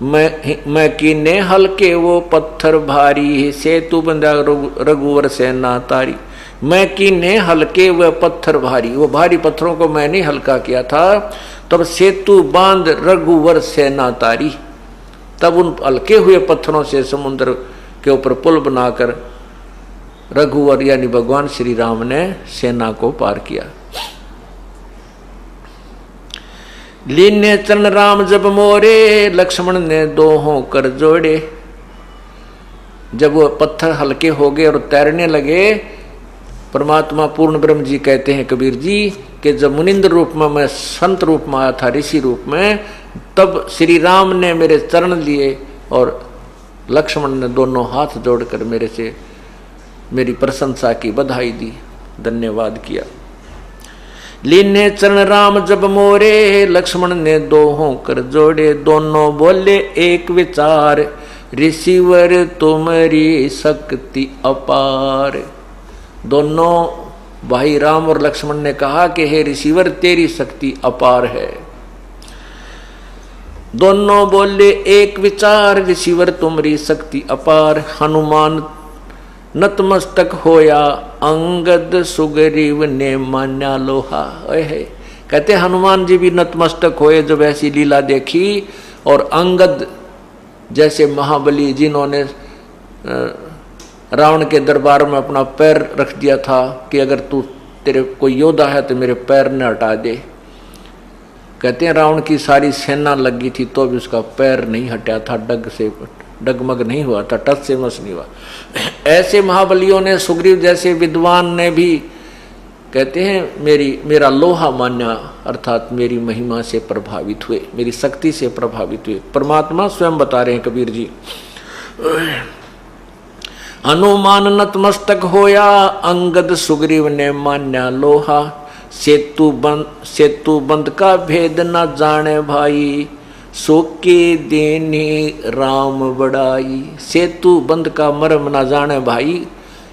मैं कीने हल्के वो पत्थर भारी, सेतु बंधा रघुवर सेना तारी। मैं कीने हल्के वह पत्थर भारी, वो भारी पत्थरों को मैंने हल्का किया था। तब सेतु बांध रघुवर सेना तारी। तब उन हल्के हुए पत्थरों से समुद्र के ऊपर पुल बनाकर रघुवर यानी भगवान श्री राम ने सेना को पार किया। लीने चरण राम जब मोरे, लक्ष्मण ने 2 कर जोड़े। जब वो पत्थर हल्के हो गए और तैरने लगे, परमात्मा पूर्ण ब्रह्म जी कहते हैं कबीर जी कि जब मुनिंद्र रूप में मैं संत रूप में आया था, ऋषि रूप में, तब श्री राम ने मेरे चरण लिए और लक्ष्मण ने 2 हाथ जोड़कर मेरे से मेरी प्रशंसा की, बधाई दी, धन्यवाद किया। लीने चरण राम जब मोरे, लक्ष्मण ने 2 कर जोड़े। दोनों बोले एक विचार, ऋषिवर तुम्हारी शक्ति अपार। दोनों भाई राम और लक्ष्मण ने कहा कि हे ऋषिवर तेरी शक्ति अपार है। दोनों बोले एक विचार, ऋषिवर तुम्हारी शक्ति अपार। हनुमान नतमस्तक होया, अंगद सुग्रीव ने मान्या लोहा। है कहते हनुमान जी भी नतमस्तक होए जब ऐसी लीला देखी, और अंगद जैसे महाबली जिन्होंने रावण के दरबार में अपना पैर रख दिया था कि अगर तू तेरे कोई योद्धा है तो मेरे पैर ने हटा दे। कहते हैं रावण की सारी सेना लगी थी तो भी उसका पैर नहीं हटा था, डग से डगमग नहीं हुआ था, टच से मस नहीं हुआ। ऐसे महाबलियों ने, सुग्रीव जैसे विद्वान ने भी कहते हैं मेरा लोहा मान्या, अर्थात मेरी महिमा से प्रभावित हुए, मेरी शक्ति से प्रभावित हुए। परमात्मा स्वयं बता रहे हैं कबीर जी। हनुमान नतमस्तक होया, अंगद सुग्रीव ने मान्या लोहा। सेतु बंद का भेद न जाने भाई, सोके देने राम बड़ाई। सेतु बंद का मर्म न जाने भाई,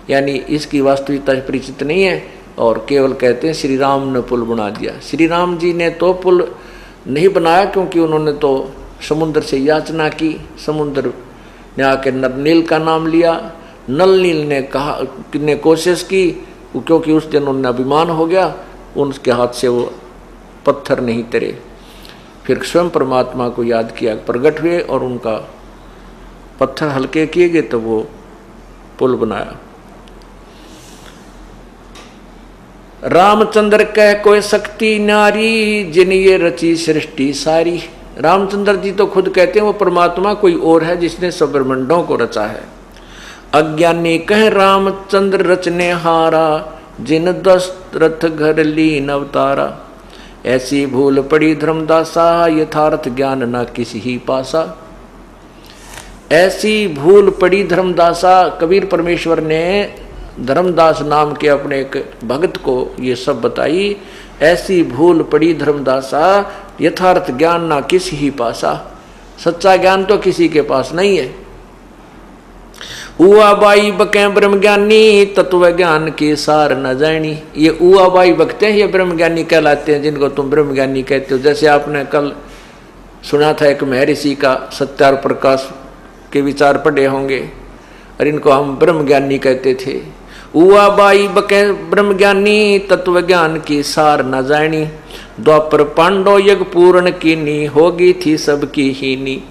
यानी इसकी वास्तविकता परिचित नहीं है, और केवल कहते हैं श्री राम ने पुल बना दिया। श्री राम जी ने तो पुल नहीं बनाया, क्योंकि उन्होंने तो समुद्र से याचना की, समुद्र ने आके नरनील का नाम लिया। नल नील ने कोशिश की, क्योंकि उस दिन उन्हें अभिमान हो गया, उनके हाथ से वो पत्थर नहीं तरे। फिर स्वयं परमात्मा को याद किया, प्रकट हुए और उनका पत्थर हल्के किए गए तो वो पुल बनाया। रामचंद्र कह कोई शक्ति नारी, जिन ये रची सृष्टि सारी। रामचंद्र जी तो खुद कहते हैं वो परमात्मा कोई और है जिसने सब ब्रह्मांडों को रचा है। अज्ञानी कह रामचंद्र रचने हारा, जिन दशरथ घर लीन अवतारा। ऐसी भूल पड़ी धर्मदासा, यथार्थ ज्ञान न किसी ही पासा। ऐसी भूल पड़ी धर्मदासा, कबीर परमेश्वर ने धर्मदास नाम के अपने एक भक्त को ये सब बताई। ऐसी भूल पड़ी धर्मदासा, यथार्थ ज्ञान ना किसी ही पासा। सच्चा ज्ञान तो किसी के पास नहीं है। उआ बाई बके ब्रह्म ज्ञानी, तत्व ज्ञान की सार न जानी। ये उआ बाई बकते हैं, ये ब्रह्म ज्ञानी कहलाते हैं, जिनको तुम ब्रह्म ज्ञानी कहते हो। जैसे आपने कल सुना था एक महर्षि का सत्यार प्रकाश के विचार पढ़े होंगे, और इनको हम ब्रह्म ज्ञानी कहते थे। उआ बाई बके ब्रह्म ज्ञानी, तत्व ज्ञान की सार न जानी। द्वापर पांडव यज्ञ पूर्ण कीनी, होगी थी सबकी हीनी।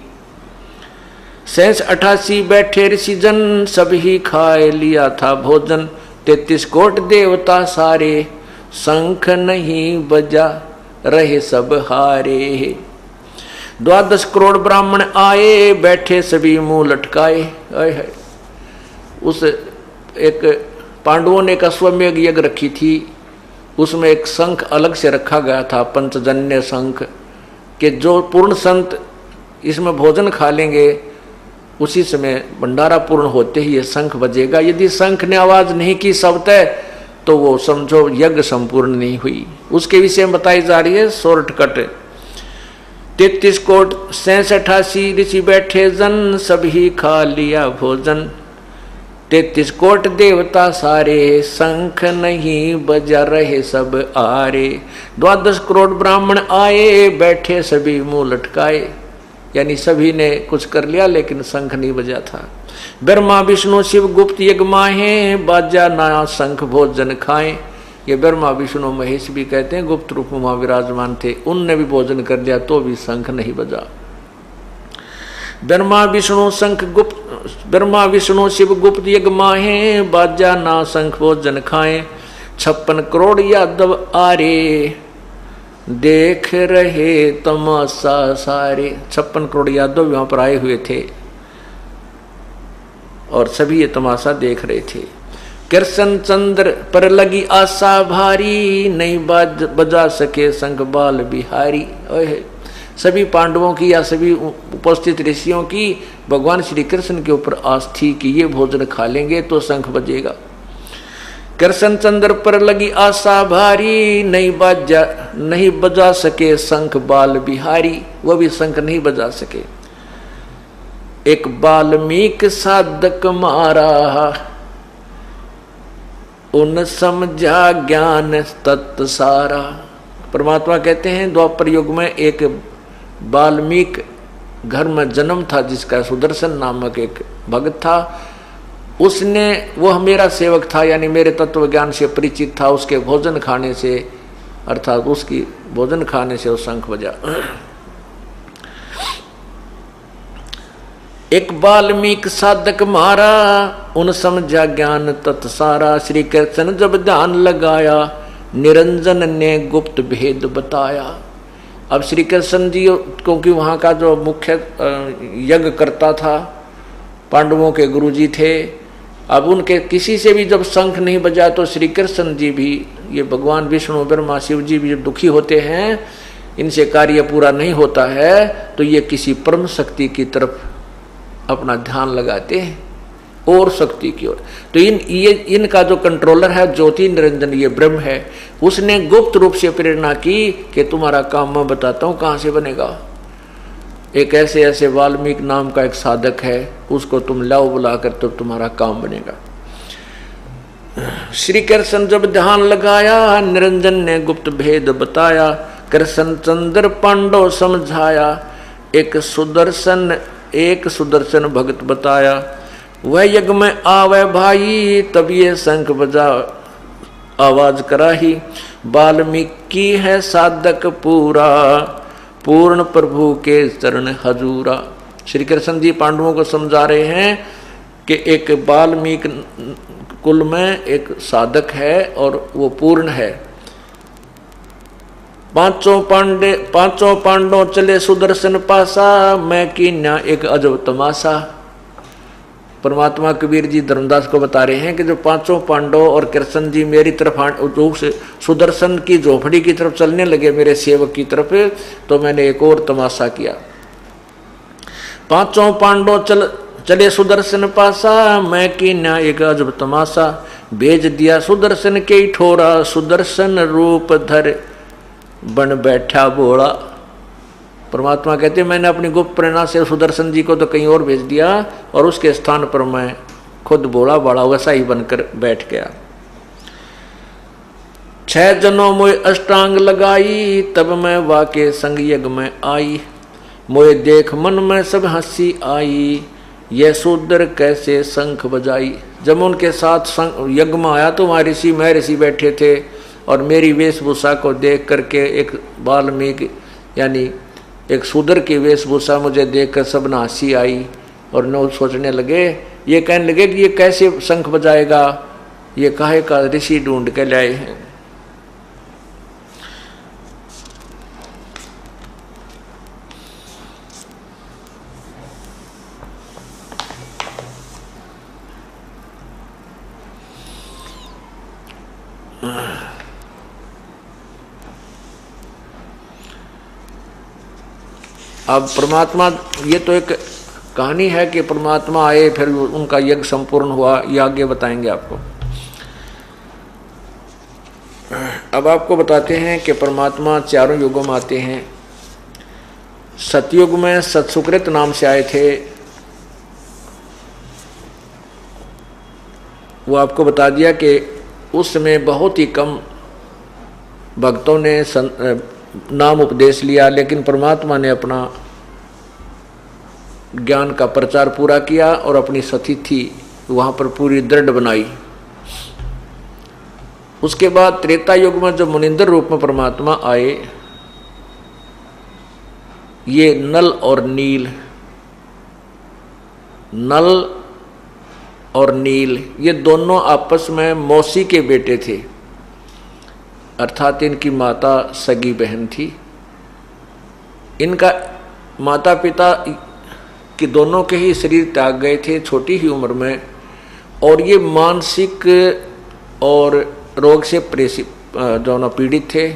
88 बैठे ऋषि जन, सब ही खाए लिया था भोजन। 33 कोट देवता सारे, शंख नहीं बजा रहे सब हारे। 12 करोड़ ब्राह्मण आए, बैठे सभी मुंह लटकाए। उस एक पांडवों ने एक अश्वमेघ यज्ञ रखी थी, उसमें एक शंख अलग से रखा गया था, पंचजन्य शंख, कि जो पूर्ण संत इसमें भोजन खा लेंगे उसी समय भंडारा पूर्ण होते ही ये शंख बजेगा। यदि शंख ने आवाज नहीं की शब्द तो वो समझो यज्ञ संपूर्ण नहीं हुई। उसके विषय में बताई जा रही है शॉर्टकट। 33 कोट 86 ऋषि बैठे जन, सभी खा लिया भोजन। 33 कोट देवता सारे, शंख नहीं बजा रहे सब आरे। 12 करोड़ ब्राह्मण आए, बैठे सभी मुंह लटकाए, यानी सभी ने कुछ कर लिया लेकिन शंख नहीं बजा था। ब्रह्मा विष्णु शिव गुप्त यज्ञ माहे, बाजा ना शंख भोजन खाएं। ये ब्रह्मा विष्णु महेश भी कहते हैं गुप्त रूप में विराजमान थे, उनने भी भोजन कर लिया तो भी शंख नहीं बजा। ब्रह्मा विष्णु शिव गुप्त यज्ञ माहे, बाजा ना शंख भोजन खाएं। 56 करोड़ यादव आरे, देख रहे तमाशा सारे। 56 करोड़ यादव वहां पर आए हुए थे और सभी ये तमाशा देख रहे थे। कृष्ण चंद्र पर लगी आशा भारी, नहीं बजा सके शंख बाल बिहारी। सभी पांडवों की या सभी उपस्थित ऋषियों की भगवान श्री कृष्ण के ऊपर आस थी कि ये भोजन खा लेंगे तो शंख बजेगा। कृष्ण चंद्र पर लगी आशा भारी, नहीं बजा सके शंख बाल बिहारी। वो भी शंख नहीं बजा सके। एक वाल्मीकि साधक मारा, उन समझा ज्ञान तत्व सारा। परमात्मा कहते हैं द्वापर युग में एक वाल्मीकि घर में जन्म था, जिसका सुदर्शन नामक एक भक्त था, उसने, वह मेरा सेवक था, यानी मेरे तत्व ज्ञान से परिचित था। उसके भोजन खाने से, अर्थात उसकी भोजन खाने से वो शंख बजा। एक वाल्मीकि साधक मारा, उन समझा ज्ञान तत्सारा। श्री कृष्ण जब ध्यान लगाया, निरंजन ने गुप्त भेद बताया। अब श्री कृष्ण जी, क्योंकि वहाँ का जो मुख्य यज्ञ करता था, पांडवों के गुरु जी थे, अब उनके किसी से भी जब शंख नहीं बजा तो श्री कृष्ण जी भी, ये भगवान विष्णु ब्रह्मा शिव जी भी जब दुखी होते हैं, इनसे कार्य पूरा नहीं होता है, तो ये किसी परम शक्ति की तरफ अपना ध्यान लगाते हैं और शक्ति की ओर। तो इनका जो कंट्रोलर है ज्योति निरंजन, ये ब्रह्म है, उसने गुप्त रूप से प्रेरणा की कि तुम्हारा काम मैं बताता हूं कहां से बनेगा। एक ऐसे वाल्मीकि नाम का एक साधक है, उसको तुम लाओ बुलाकर, तो तुम्हारा काम बनेगा। श्री कृष्ण जब ध्यान लगाया, निरंजन ने गुप्त भेद बताया। कृष्ण चंद्र पांडव समझाया, एक सुदर्शन भगत बताया। वह यज्ञ में आवे भाई, तब ये शंख बजा आवाज कराही। वाल्मीकि है साधक पूरा, पूर्ण प्रभु के चरण हजूरा। श्री कृष्ण जी पांडवों को समझा रहे हैं कि एक वाल्मीकि कुल में एक साधक है और वो पूर्ण है। पांचों पांडव चले सुदर्शन पासा, मैं कीन्या एक अजब तमाशा। परमात्मा कबीर जी धर्मदास को बता रहे हैं कि जो पांचों पांडव और कृष्ण जी मेरी तरफ सुदर्शन की झोपड़ी की तरफ चलने लगे, मेरे सेवक की तरफ, तो मैंने एक और तमाशा किया। पांचों पांडव चले सुदर्शन पासा, मैं कीन्या एक अजब तमाशा। भेज दिया सुदर्शन के ठोरा, सुदर्शन रूप धर बन बैठा बोला। परमात्मा कहते मैंने अपनी गुप्त प्रेरणा से सुदर्शन जी को तो कहीं और भेज दिया, और उसके स्थान पर मैं खुद बोला बड़ा वैसा ही बनकर बैठ गया। 6 जनों मोए अष्टांग लगाई, तब मैं वाके संग यज्ञ में आई। मोए देख मन में सब हंसी आई, यह शूद्र कैसे शंख बजाई। जब उनके साथ यज्ञ में आया तो वहाँ मैं ऋषि बैठे थे, और मेरी वेशभूषा को देख करके एक वाल्मीकि यानी एक शूद्र की वेशभूषा मुझे देखकर सब ने हंसी आई, और न सोचने लगे, ये कहने लगे कि ये कैसे शंख बजाएगा, ये काहे का ऋषि ढूंढ के लाए हैं। अब परमात्मा, ये तो एक कहानी है कि परमात्मा आए, फिर उनका यज्ञ संपूर्ण हुआ, ये आगे बताएंगे आपको। अब आपको बताते हैं कि परमात्मा चारों युगों में आते हैं। सतयुग में सत्सुकृत नाम से आए थे, वो आपको बता दिया कि उस समय बहुत ही कम भक्तों ने नाम उपदेश लिया, लेकिन परमात्मा ने अपना ज्ञान का प्रचार पूरा किया और अपनी सतिथि वहाँ पर पूरी दृढ़ बनाई। उसके बाद त्रेता युग में जब मुनिंदर रूप में परमात्मा आए, ये नल और नील, नल और नील ये दोनों आपस में मौसी के बेटे थे, अर्थात इनकी माता सगी बहन थी। इनका माता पिता कि दोनों के ही शरीर त्याग गए थे छोटी ही उम्र में, और ये मानसिक और रोग से जो न पीड़ित थे।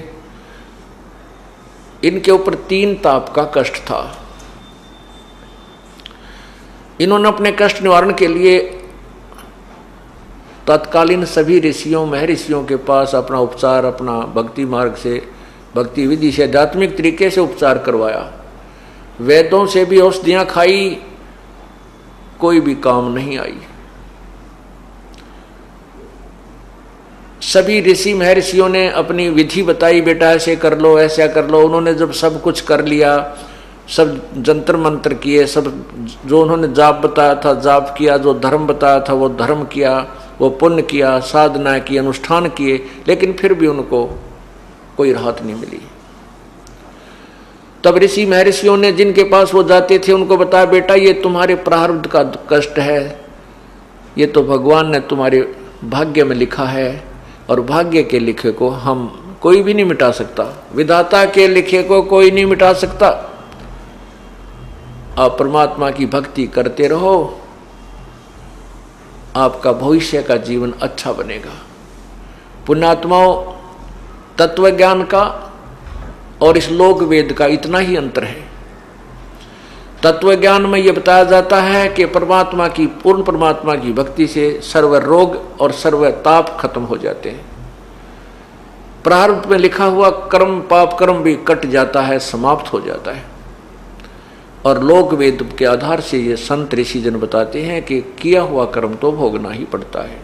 इनके ऊपर 3 ताप का कष्ट था। इन्होंने अपने कष्ट निवारण के लिए तत्कालीन सभी ऋषियों महर्षियों के पास अपना उपचार, अपना भक्ति मार्ग से, भक्ति विधि से, आध्यात्मिक तरीके से उपचार करवाया। वेदों से भी औषधियां खाई, कोई भी काम नहीं आई। सभी ऋषि महर्षियों ने अपनी विधि बताई, बेटा ऐसे कर लो ऐसा कर लो। उन्होंने जब सब कुछ कर लिया सब जंतर मंत्र किए, सब जो उन्होंने जाप बताया था जाप किया, जो धर्म बताया था वो धर्म किया, वो पुण्य किया, साधना की, अनुष्ठान किए, लेकिन फिर भी उनको कोई राहत नहीं मिली। तब ऋषि महर्षियों ने जिनके पास वो जाते थे उनको बताया, बेटा ये तुम्हारे प्रारब्ध का कष्ट है, ये तो भगवान ने तुम्हारे भाग्य में लिखा है, और भाग्य के लिखे को हम कोई भी नहीं मिटा सकता, विधाता के लिखे को कोई नहीं मिटा सकता। आप परमात्मा की भक्ति करते रहो, आपका भविष्य का जीवन अच्छा बनेगा। पुण्यात्माओं, तत्व ज्ञान का और इस लोक वेद का इतना ही अंतर है। तत्व ज्ञान में यह बताया जाता है कि परमात्मा की, पूर्ण परमात्मा की भक्ति से सर्व रोग और सर्व ताप खत्म हो जाते हैं। प्रारब्ध में लिखा हुआ कर्म, पाप कर्म भी कट जाता है, समाप्त हो जाता है। और लोक वेद के आधार से ये संत ऋषि जन बताते हैं कि किया हुआ कर्म तो भोगना ही पड़ता है।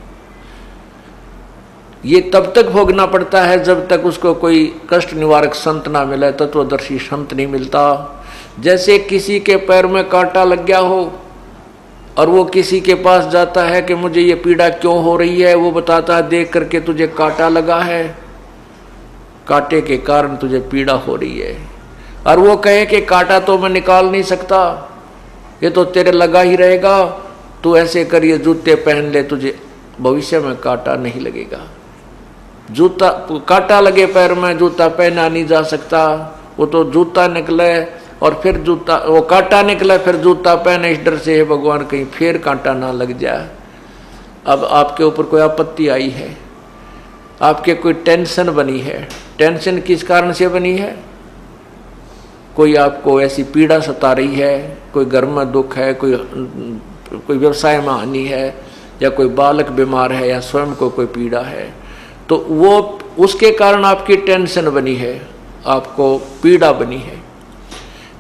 ये तब तक भोगना पड़ता है जब तक उसको कोई कष्ट निवारक संत ना मिले, तत्वदर्शी संत नहीं मिलता। जैसे किसी के पैर में कांटा लग गया हो और वो किसी के पास जाता है कि मुझे ये पीड़ा क्यों हो रही है, वो बताता है देख करके तुझे कांटा लगा है, कांटे के कारण तुझे पीड़ा हो रही है, और वो कहे कि कांटा तो मैं निकाल नहीं सकता, ये तो तेरे लगा ही रहेगा, तू ऐसे कर ये जूते पहन ले, तुझे भविष्य में कांटा नहीं लगेगा। जूता, कांटा लगे पैर में, जूता पहना नहीं जा सकता, वो तो जूता निकले और फिर जूता, वो कांटा निकले फिर जूता पहने, इस डर से है भगवान कहीं फिर कांटा ना लग जाए। अब आपके ऊपर कोई आपत्ति आई है, आपके कोई टेंशन बनी है, टेंशन किस कारण से बनी है? कोई आपको ऐसी पीड़ा सता रही है, कोई घर में दुख है, कोई व्यवसाय में हानि है, या कोई बालक बीमार है, या स्वयं को कोई पीड़ा है, तो वो उसके कारण आपकी टेंशन बनी है, आपको पीड़ा बनी है।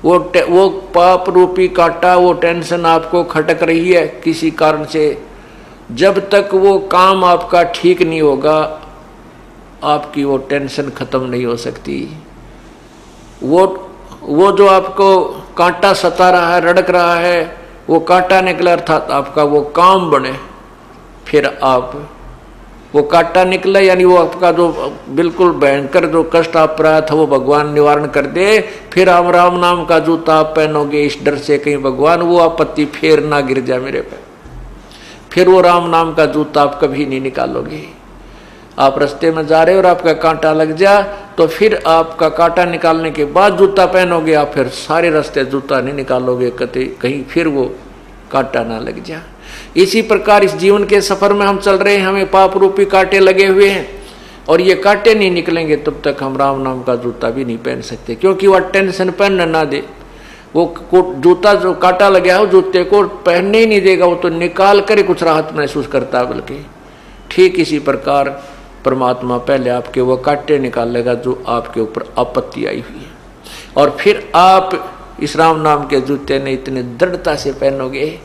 वो पाप रूपी कांटा, वो टेंशन आपको खटक रही है किसी कारण से। जब तक वो काम आपका ठीक नहीं होगा, आपकी वो टेंशन खत्म नहीं हो सकती। वो जो आपको कांटा सता रहा है, रड़क रहा है, वो कांटा निकला अर्थात आपका वो काम बने, फिर आप वो कांटा निकला, यानी वो आपका जो बिल्कुल भयंकर जो कष्ट आप पर आया था वो भगवान निवारण कर दे, फिर आप राम नाम का जूता आप पहनोगे इस डर से कहीं भगवान वो आपत्ति फिर ना गिर जाए मेरे पे, फिर वो राम नाम का जूता आप कभी नहीं निकालोगे। आप रास्ते में जा रहे हो और आपका कांटा लग जा, तो फिर आपका कांटा निकालने के बाद जूता पहनोगे, आप फिर सारे रास्ते जूता नहीं निकालोगे, कहीं फिर वो कांटा ना लग जा। इसी प्रकार इस जीवन के सफर में हम चल रहे हैं, हमें पाप रूपी कांटे लगे हुए हैं, और ये कांटे नहीं निकलेंगे तब तक हम राम नाम का जूता भी नहीं पहन सकते, क्योंकि वह टेंशन पहनने ना दे। वो जूता जो कांटा लगा है, जूते को पहनने ही नहीं देगा, वो तो निकाल कर ही कुछ राहत महसूस करता है। बल्कि ठीक इसी प्रकार परमात्मा पहले आपके वो कांटे निकालेगा जो आपके ऊपर आपत्ति आई हुई है, और फिर आप इस राम नाम के जूते ने इतने दृढ़ता से पहनोगे,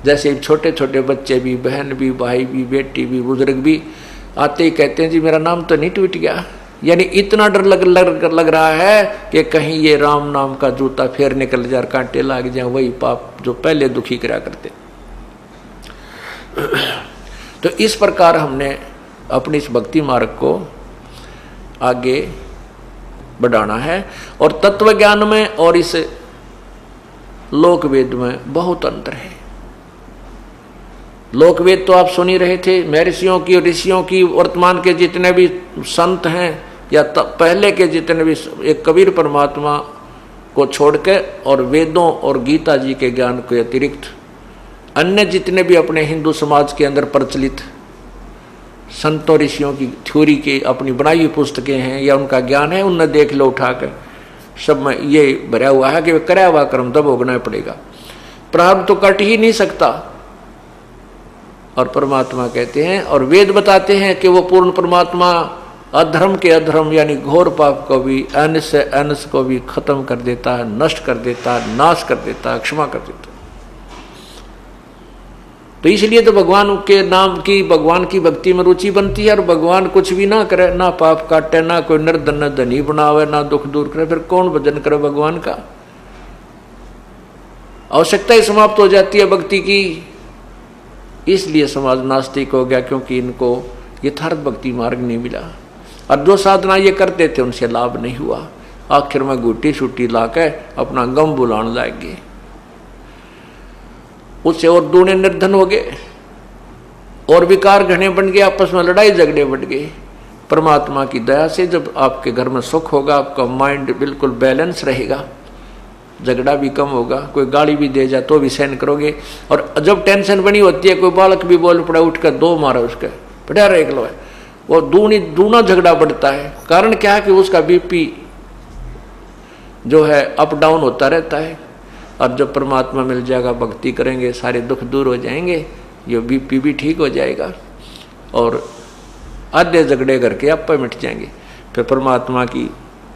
जैसे छोटे छोटे बच्चे भी, बहन भी, भाई भी, बेटी भी, बुजुर्ग भी आते ही कहते हैं जी मेरा नाम तो नहीं टूट गया, यानी इतना डर लग रहा है कि कहीं ये राम नाम का जूता फिर निकल जाए, कांटे लग जाए, वही पाप जो पहले दुखी करा करते। तो इस प्रकार हमने अपनी इस भक्ति मार्ग को आगे बढ़ाना है, और तत्व ज्ञान में और इस लोक वेद में बहुत अंतर है। लोक वेद तो आप सुन ही रहे थे, महर्षियों की, ऋषियों की, वर्तमान के जितने भी संत हैं या पहले के जितने भी, एक कबीर परमात्मा को छोड़ के और वेदों और गीता जी के ज्ञान के अतिरिक्त अन्य जितने भी अपने हिंदू समाज के अंदर प्रचलित संतों ऋषियों की थ्योरी की अपनी बनाई हुई पुस्तकें हैं या उनका ज्ञान है, उनने देख लो उठाकर, सब में ये भरा हुआ है कि कराया हुआ कर्म तब भोगना पड़ेगा, प्रारब्ध तो कट ही नहीं सकता। और परमात्मा कहते हैं और वेद बताते हैं कि वो पूर्ण परमात्मा अधर्म के अधर्म यानी घोर पाप को भी, अंश से अंश को भी खत्म कर देता है, नष्ट कर देता है, नाश कर देता है, क्षमा कर देता है। तो इसलिए तो भगवान के नाम की, भगवान की भक्ति में रुचि बनती है, और भगवान कुछ भी ना करे, ना पाप काटे, ना कोई निर्धन धनी बनावे, ना दुख दूर करे, फिर कौन भजन करे भगवान का? आवश्यकता ही समाप्त हो जाती है भक्ति की। इसलिए समाज नास्तिक हो गया, क्योंकि इनको यथार्थ भक्ति मार्ग नहीं मिला, और जो साधना ये करते थे उनसे लाभ नहीं हुआ। आखिर में गुटी छुट्टी लाके अपना गम बुलाने लगे, उससे और दूने निर्धन हो गए और विकार घने बन गए, आपस में लड़ाई झगड़े बढ़ गए। परमात्मा की दया से जब आपके घर में सुख होगा, आपका माइंड बिल्कुल बैलेंस रहेगा, झगड़ा भी कम होगा, कोई गाली भी दे जाए तो भी सहन करोगे। और जब टेंशन बनी होती है, कोई बालक भी बोल पड़ा, उठ कर दो मारा उसके, बढ़िया रह लो है, वो दूना झगड़ा बढ़ता है। कारण क्या है कि उसका बीपी जो है अप डाउन होता रहता है। और जब परमात्मा मिल जाएगा, भक्ति करेंगे, सारे दुख दूर हो जाएंगे, ये बीपी भी ठीक हो जाएगा और आधे झगड़े करके आप पे मिट जाएंगे। फिर परमात्मा की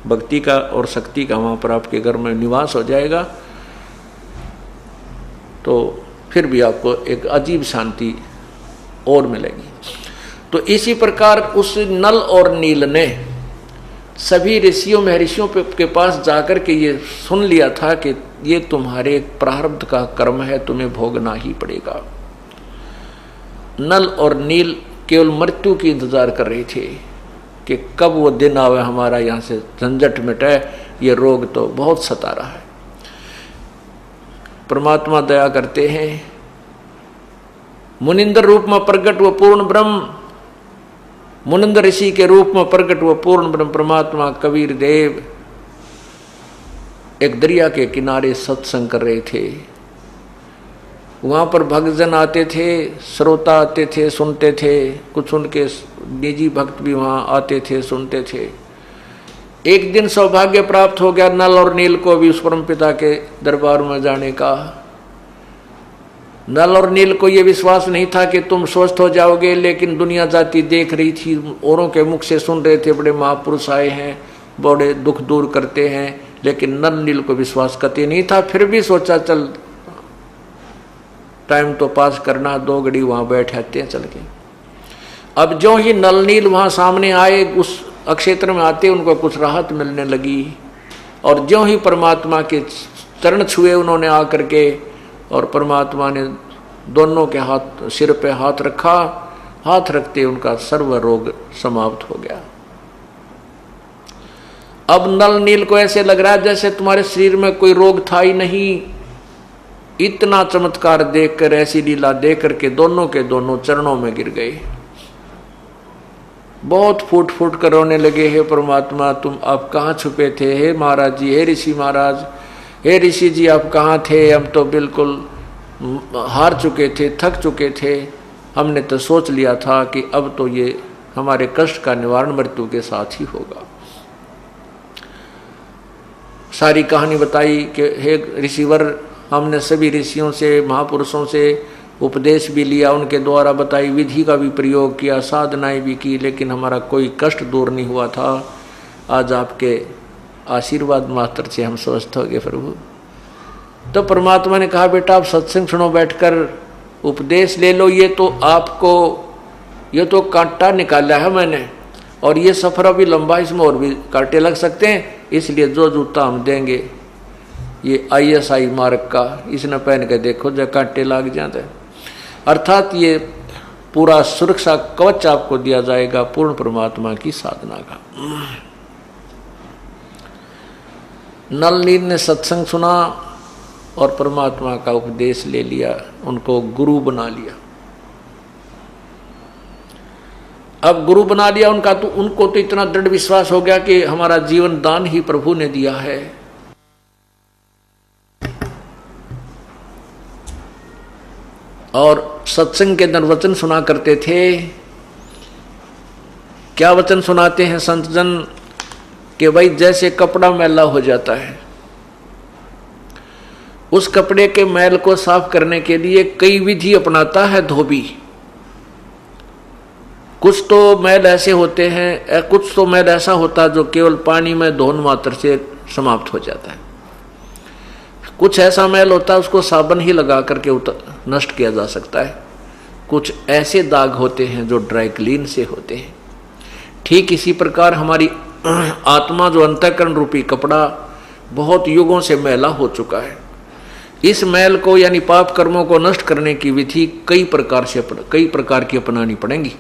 भक्ति का और शक्ति का वहाँ पर आपके घर में निवास हो जाएगा, तो फिर भी आपको एक अजीब शांति और मिलेगी। तो इसी प्रकार उस नल और नील ने सभी ऋषियों महर्षियों के पास जाकर के ये सुन लिया था कि ये तुम्हारे प्रारब्ध का कर्म है, तुम्हें भोगना ही पड़ेगा। नल और नील केवल मृत्यु की इंतजार कर रहे थे कि कब वो दिन आवे, हमारा यहाँ से झंझट मिटे, ये रोग तो बहुत सता रहा है। परमात्मा दया करते हैं, मुनिंद्र रूप में प्रकट वो पूर्ण ब्रह्म, मुनिंद्र ऋषि के रूप में प्रकट वो पूर्ण ब्रह्म परमात्मा कबीर देव एक दरिया के किनारे सत्संग कर रहे थे। वहाँ पर भक्तजन आते थे, श्रोता आते थे, सुनते थे, कुछ उनके निजी भक्त भी वहाँ आते थे, सुनते थे। एक दिन सौभाग्य प्राप्त हो गया नल और नील को भी उस परमपिता के दरबार में जाने का। नल और नील को ये विश्वास नहीं था कि तुम स्वस्थ हो जाओगे, लेकिन दुनिया जाति देख रही थी, औरों के मुख से सुन रहे थे बड़े महापुरुष आए हैं, बड़े दुख दूर करते हैं, लेकिन नल नील को विश्वास कतई नहीं था। फिर भी सोचा चल टाइम तो पास करना, 2 घड़ी वहाँ बैठ आते हैं चल के। अब जो ही नल नील वहाँ सामने आए, उस अक्षेत्र में आते उनको कुछ राहत मिलने लगी, और जो ही परमात्मा के चरण छुए उन्होंने आकर के, और परमात्मा ने दोनों के हाथ सिर पे हाथ रखा, हाथ रखते उनका सर्व रोग समाप्त हो गया। अब नल नील को ऐसे लग रहा है जैसे तुम्हारे शरीर में कोई रोग था ही नहीं। इतना चमत्कार देखकर, ऐसी लीला देख करके दोनों के दोनों चरणों में गिर गए, बहुत फूट फूट कर रोने लगे। हे परमात्मा, तुम आप कहाँ छुपे थे? हे महाराज जी, हे ऋषि महाराज, हे ऋषि जी आप कहाँ थे? हम तो बिल्कुल हार चुके थे, थक चुके थे, हमने तो सोच लिया था कि अब तो ये हमारे कष्ट का निवारण मृत्यु के साथ ही होगा। सारी कहानी बताई कि हे ऋषिवर, हमने सभी ऋषियों से, महापुरुषों से उपदेश भी लिया, उनके द्वारा बताई विधि का भी प्रयोग किया, साधनाएं भी की, लेकिन हमारा कोई कष्ट दूर नहीं हुआ था। आज आपके आशीर्वाद मात्र से हम स्वस्थ हो गए प्रभु। तो परमात्मा ने कहा, बेटा आप सत्संग सुनो, बैठकर उपदेश ले लो। ये तो आपको, ये तो कांटा निकाला है मैंने, और ये सफर अभी लंबा, इसमें और भी कांटे लग सकते हैं, इसलिए जो जूता हम देंगे ये ISI मार्ग का, इसने पहन के देखो जब कांटे लग जाते हैं। अर्थात ये पूरा सुरक्षा कवच आपको दिया जाएगा पूर्ण परमात्मा की साधना का। नल नील ने सत्संग सुना और परमात्मा का उपदेश ले लिया, उनको गुरु बना लिया। अब गुरु बना लिया उनका, तो उनको तो इतना दृढ़ विश्वास हो गया कि हमारा जीवन दान ही प्रभु ने दिया है। और सत्संग के अंदर वचन सुना करते थे। क्या वचन सुनाते हैं संत जन? कि भाई जैसे कपड़ा मैला हो जाता है, उस कपड़े के मैल को साफ करने के लिए कई विधि अपनाता है धोबी। कुछ तो मैल ऐसे होते हैं, कुछ तो मैल ऐसा होता है जो केवल पानी में धोन मात्र से समाप्त हो जाता है। कुछ ऐसा मैल होता है उसको साबुन ही लगा करके नष्ट किया जा सकता है। कुछ ऐसे दाग होते हैं जो ड्राई क्लीन से होते हैं। ठीक इसी प्रकार हमारी आत्मा जो अंतःकरण रूपी कपड़ा बहुत युगों से मैला हो चुका है, इस मैल को यानी पाप कर्मों को नष्ट करने की विधि कई प्रकार की अपनानी पड़ेंगी।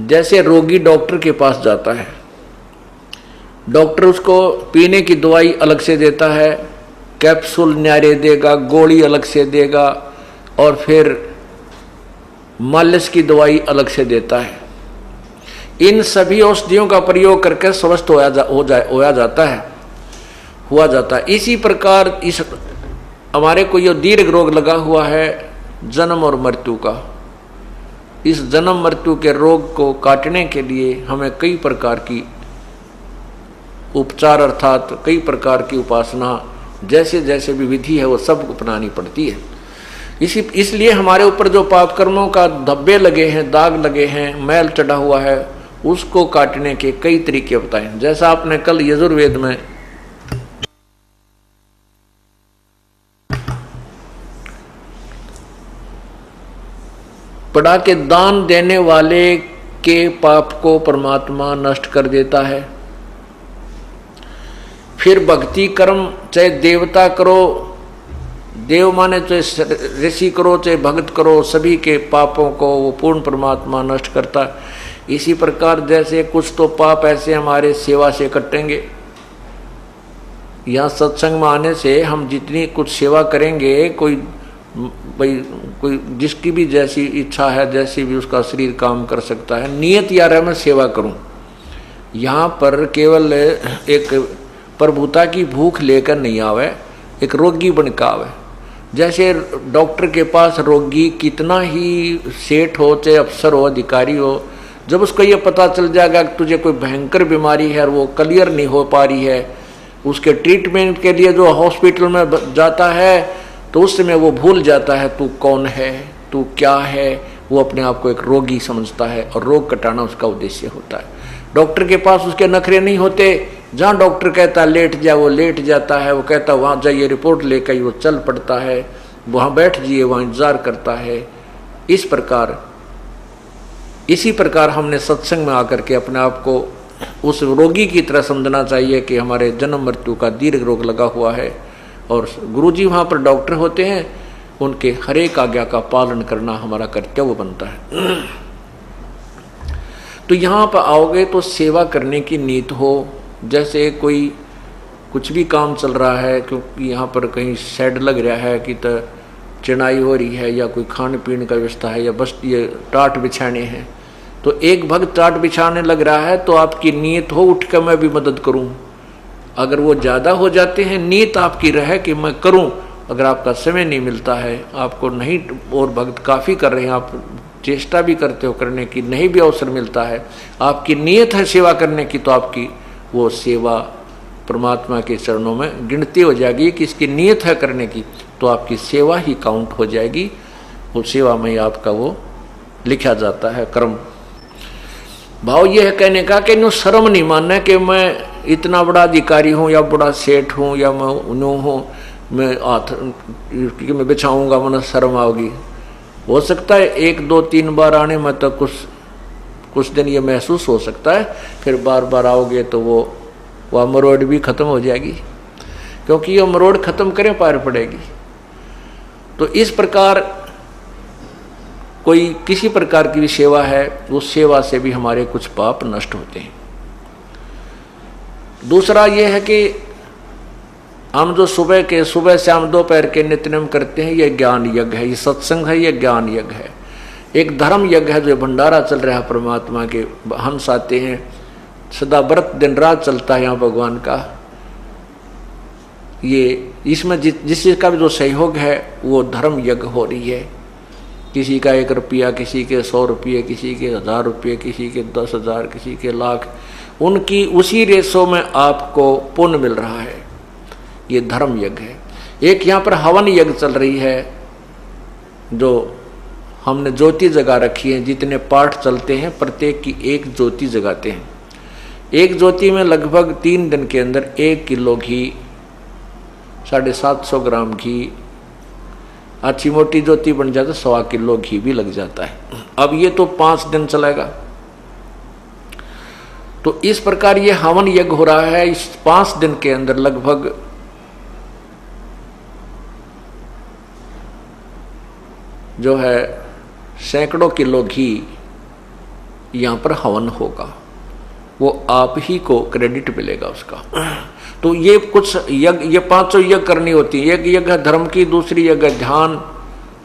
जैसे रोगी डॉक्टर के पास जाता है, डॉक्टर उसको पीने की दवाई अलग से देता है, कैप्सूल न्यारे देगा, गोली अलग से देगा और फिर मालिश की दवाई अलग से देता है। इन सभी औषधियों का प्रयोग करके स्वस्थ हुआ जाता है। इसी प्रकार इस हमारे को ये दीर्घ रोग लगा हुआ है जन्म और मृत्यु का, इस जन्म मृत्यु के रोग को काटने के लिए हमें कई प्रकार की उपचार अर्थात कई प्रकार की उपासना जैसे जैसे भी विधि है वो सब अपनानी पड़ती है। इसलिए हमारे ऊपर जो पाप कर्मों का धब्बे लगे हैं, दाग लगे हैं, मैल चढ़ा हुआ है, उसको काटने के कई तरीके बताए। जैसा आपने कल यजुर्वेद में पढ़ा के दान देने वाले के पाप को परमात्मा नष्ट कर देता है। फिर भक्ति कर्म चाहे देवता करो, देव माने चाहे ऋषि करो चाहे भक्त करो, सभी के पापों को वो पूर्ण परमात्मा नष्ट करता है। इसी प्रकार जैसे कुछ तो पाप ऐसे हमारे सेवा से कटेंगे, यहाँ सत्संग में आने से हम जितनी कुछ सेवा करेंगे, कोई जिसकी भी जैसी इच्छा है, जैसी भी उसका शरीर काम कर सकता है, नियत यार मैं सेवा करूं। यहाँ पर केवल एक प्रभुता की भूख लेकर नहीं आवे, एक रोगी बनकर आवे। जैसे डॉक्टर के पास रोगी कितना ही सेठ हो चाहे अफसर हो अधिकारी हो, जब उसको ये पता चल जाएगा कि तुझे कोई भयंकर बीमारी है और वो क्लियर नहीं हो पा रही है, उसके ट्रीटमेंट के लिए जो हॉस्पिटल में जाता है तो उस समय वो भूल जाता है तू कौन है, तू क्या है। वो अपने आप को एक रोगी समझता है और रोग कटाना उसका उद्देश्य होता है। डॉक्टर के पास उसके नखरे नहीं होते, जहाँ डॉक्टर कहता है लेट जा वो लेट जाता है, वो कहता वहाँ जाइए रिपोर्ट लेकर वो चल पड़ता है, वहाँ बैठ जाइए वहाँ इंतजार करता है। इसी प्रकार हमने सत्संग में आकर के अपने आप को उस रोगी की तरह समझना चाहिए कि हमारे जन्म मृत्यु का दीर्घ रोग लगा हुआ है और गुरुजी वहाँ पर डॉक्टर होते हैं, उनके हर एक आज्ञा का पालन करना हमारा कर्तव्य बनता है। तो यहाँ पर आओगे तो सेवा करने की नीत हो। जैसे कोई कुछ भी काम चल रहा है, क्योंकि यहाँ पर कहीं शेड लग रहा है कि तो चिनाई हो रही है या कोई खाने पीने का व्यवस्था है या बस ये टाट बिछाने हैं, तो एक भक्त टाट बिछाने लग रहा है तो आपकी नीयत हो उठ कर मैं भी मदद करूं। अगर वो ज़्यादा हो जाते हैं, नीयत आपकी रहे कि मैं करूं। अगर आपका समय नहीं मिलता है, आपको नहीं और भक्त काफ़ी कर रहे हैं, आप चेष्टा भी करते हो करने की, नहीं भी अवसर मिलता है, आपकी नीयत है सेवा करने की, तो आपकी वो सेवा परमात्मा के चरणों में गिनती हो जाएगी कि इसकी नीयत है करने की, तो आपकी सेवा ही काउंट हो जाएगी। वो सेवा में आपका वो लिखा जाता है कर्म। भाव ये है कहने का कि नो शर्म नहीं मानना कि मैं इतना बड़ा अधिकारी हूँ या बड़ा सेठ हूँ या मैं उन्हों हूँ, मैं मैं बिछाऊँगा मन शर्म आओगी। हो सकता है 1 2 3 बार आने में तो कुछ दिन ये महसूस हो सकता है, फिर बार बार आओगे तो वो अमरोड भी खत्म हो जाएगी, क्योंकि ये अमरोड खत्म करें पार पड़ेगी। तो इस प्रकार कोई किसी प्रकार की भी सेवा है, उस सेवा से भी हमारे कुछ पाप नष्ट होते हैं। दूसरा ये है कि हम जो सुबह शाम दोपहर के नित्यनेम करते हैं, ये ज्ञान यज्ञ है, ये सत्संग है, ये ज्ञान यज्ञ है। एक धर्म यज्ञ है जो भंडारा चल रहा है परमात्मा के, हंस आते हैं, सदा व्रत दिन रात चलता है यहाँ भगवान का। ये इसमें जिस चीज का भी जो सहयोग है वो धर्म यज्ञ हो रही है। किसी का 1 रुपया, किसी के 100 रुपये, किसी के 1000 रुपये, किसी के 10,000, किसी के लाख, उनकी उसी रेशो में आपको पुण्य मिल रहा है। ये धर्म यज्ञ है। एक यहाँ पर हवन यज्ञ चल रही है, जो हमने ज्योति जगा रखी है। जितने पाठ चलते हैं प्रत्येक की एक ज्योति जगाते हैं। एक ज्योति में लगभग 3 दिन के अंदर 1 किलो घी, 750 ग्राम घी, अच्छी मोटी ज्योति बन जाता है 1.25 किलो घी भी लग जाता है। अब ये तो 5 दिन चलेगा। तो इस प्रकार ये हवन यज्ञ हो रहा है। इस 5 दिन के अंदर लगभग जो है सैकड़ों किलो घी यहां पर हवन होगा, वो आप ही को क्रेडिट मिलेगा उसका। तो ये कुछ यज्ञ, ये 5 यज्ञ करनी होती है। एक यज्ञ धर्म की, दूसरी यज्ञ ध्यान,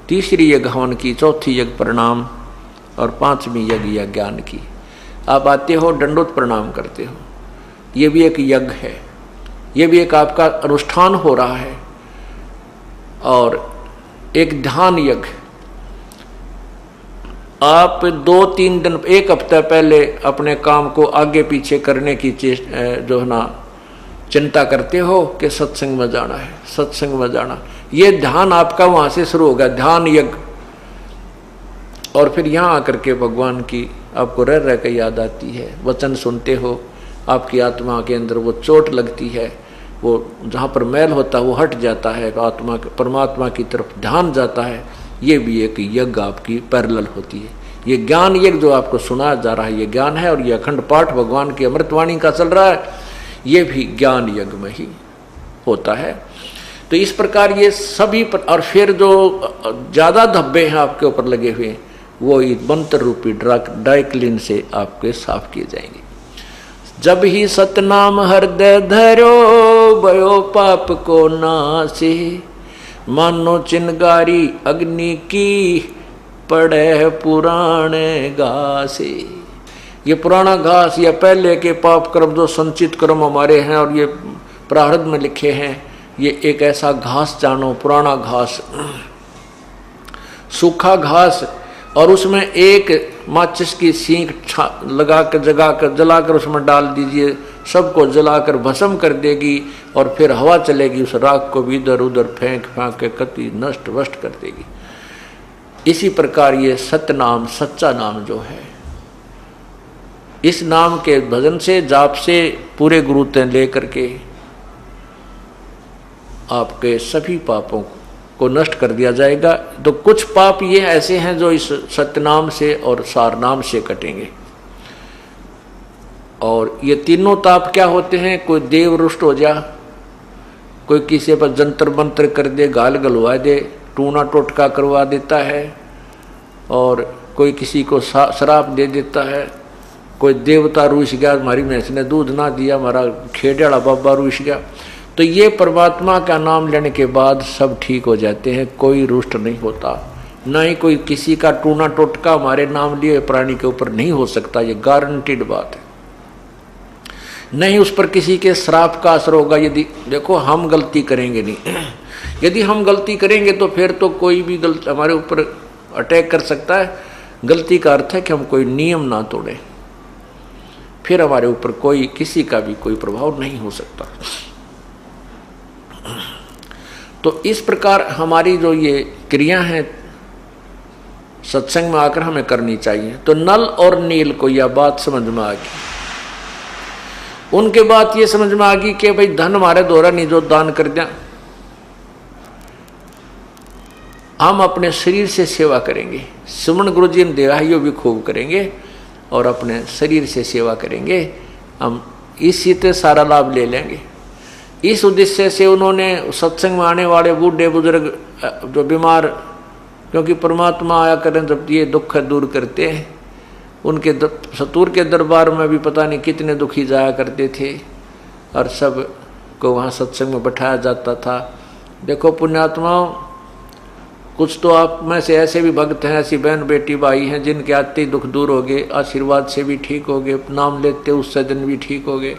तीसरी यज्ञ हवन की, चौथी यज्ञ प्रणाम और 5वीं यज्ञ या ज्ञान की। आप आते हो दंडोत प्रणाम करते हो, ये भी एक यज्ञ है, ये भी एक आपका अनुष्ठान हो रहा है। और एक ध्यान यज्ञ, आप 2-3 दिन, 1 हफ्ता पहले अपने काम को आगे पीछे करने की जो है ना चिंता करते हो कि सत्संग में जाना है, सत्संग में जाना। ये ध्यान आपका वहां से शुरू होगा, ध्यान यज्ञ। और फिर यहाँ आकर के भगवान की आपको रह रह के याद आती है, वचन सुनते हो, आपकी आत्मा के अंदर वो चोट लगती है, वो जहाँ पर मैल होता है वो हट जाता है, आत्मा परमात्मा की तरफ ध्यान जाता है। ये भी एक यज्ञ आपकी पैरेलल होती है। ये ज्ञान यज्ञ जो आपको सुनाया जा रहा है, ये ज्ञान है। और ये अखंड पाठ भगवान की अमृतवाणी का चल रहा है, ये भी ज्ञान यज्ञ में ही होता है। तो इस प्रकार ये सभी और फिर जो ज्यादा धब्बे हैं आपके ऊपर लगे हुए, वो मंत्र रूपी ड्राइक्लीन से आपके साफ किए जाएंगे। जब ही सतनाम हृदय धरो, भयो पाप को नासे, मानो चिनगारी अग्नि की, पड़े पुराने घासे। ये पुराना घास या पहले के पाप कर्म जो संचित कर्म हमारे हैं और ये प्रारब्ध में लिखे हैं, ये एक ऐसा घास जानो, पुराना घास, सूखा घास, और उसमें एक माचिस की सींक लगा कर जलाकर उसमें डाल दीजिए, सबको जलाकर भस्म कर देगी। और फिर हवा चलेगी, उस राख को भी इधर उधर फेंक के कति नष्ट वष्ट कर देगी। इसी प्रकार ये सतनाम, सच्चा नाम जो है, इस नाम के भजन से, जाप से, पूरे गुरुते लेकर के आपके सभी पापों को नष्ट कर दिया जाएगा। तो कुछ पाप ये ऐसे हैं जो इस सत्यनाम से और सारनाम से कटेंगे। और ये तीनों ताप क्या होते हैं? कोई देव रुष्ट हो जा, कोई किसी पर जंतर मंत्र कर दे, गाल गलवा दे, टूना टोटका करवा देता है, और कोई किसी को शराप दे देता है, कोई देवता रूस गया, हमारी भैंस ने दूध ना दिया, हमारा खेड़े वाला बाबा रूस गया। तो ये परमात्मा का नाम लेने के बाद सब ठीक हो जाते हैं, कोई रुष्ट नहीं होता, ना ही कोई किसी का टूना टोटका हमारे नाम लिए प्राणी के ऊपर नहीं हो सकता। ये गारंटीड बात है। नहीं उस पर किसी के श्राप का असर होगा। यदि देखो हम गलती करेंगे नहीं, यदि हम गलती करेंगे तो फिर तो कोई भी गलती हमारे ऊपर अटैक कर सकता है। गलती का अर्थ है कि हम कोई नियम ना तोड़ें, फिर हमारे ऊपर कोई किसी का भी कोई प्रभाव नहीं हो सकता। तो इस प्रकार हमारी जो ये क्रिया हैं सत्संग में आकर हमें करनी चाहिए। तो नल और नील को यह बात समझ में आ गई। उनके बात ये समझ में आ गई कि भाई धन हमारे द्वारा नहीं जो दान कर दिया, हम अपने शरीर से सेवा करेंगे। सुमन गुरु जी ने देहाइयों भी खूब करेंगे और अपने शरीर से सेवा करेंगे, हम इसी से सारा लाभ ले लेंगे। इस उद्देश्य से उन्होंने सत्संग में आने वाले बूढ़े बुजुर्ग जो बीमार, क्योंकि परमात्मा आया करें जब ये दुख दूर करते हैं, उनके सतूर के दरबार में भी पता नहीं कितने दुखी जाया करते थे और सब को वहाँ सत्संग में बैठाया जाता था। देखो पुण्यात्माओं, कुछ तो आप में से ऐसे भी भक्त हैं, ऐसी बहन बेटी भाई हैं जिनके आते ही दुख दूर हो गए, आशीर्वाद से भी ठीक हो गए, नाम लेते उससे दिन भी ठीक हो गए।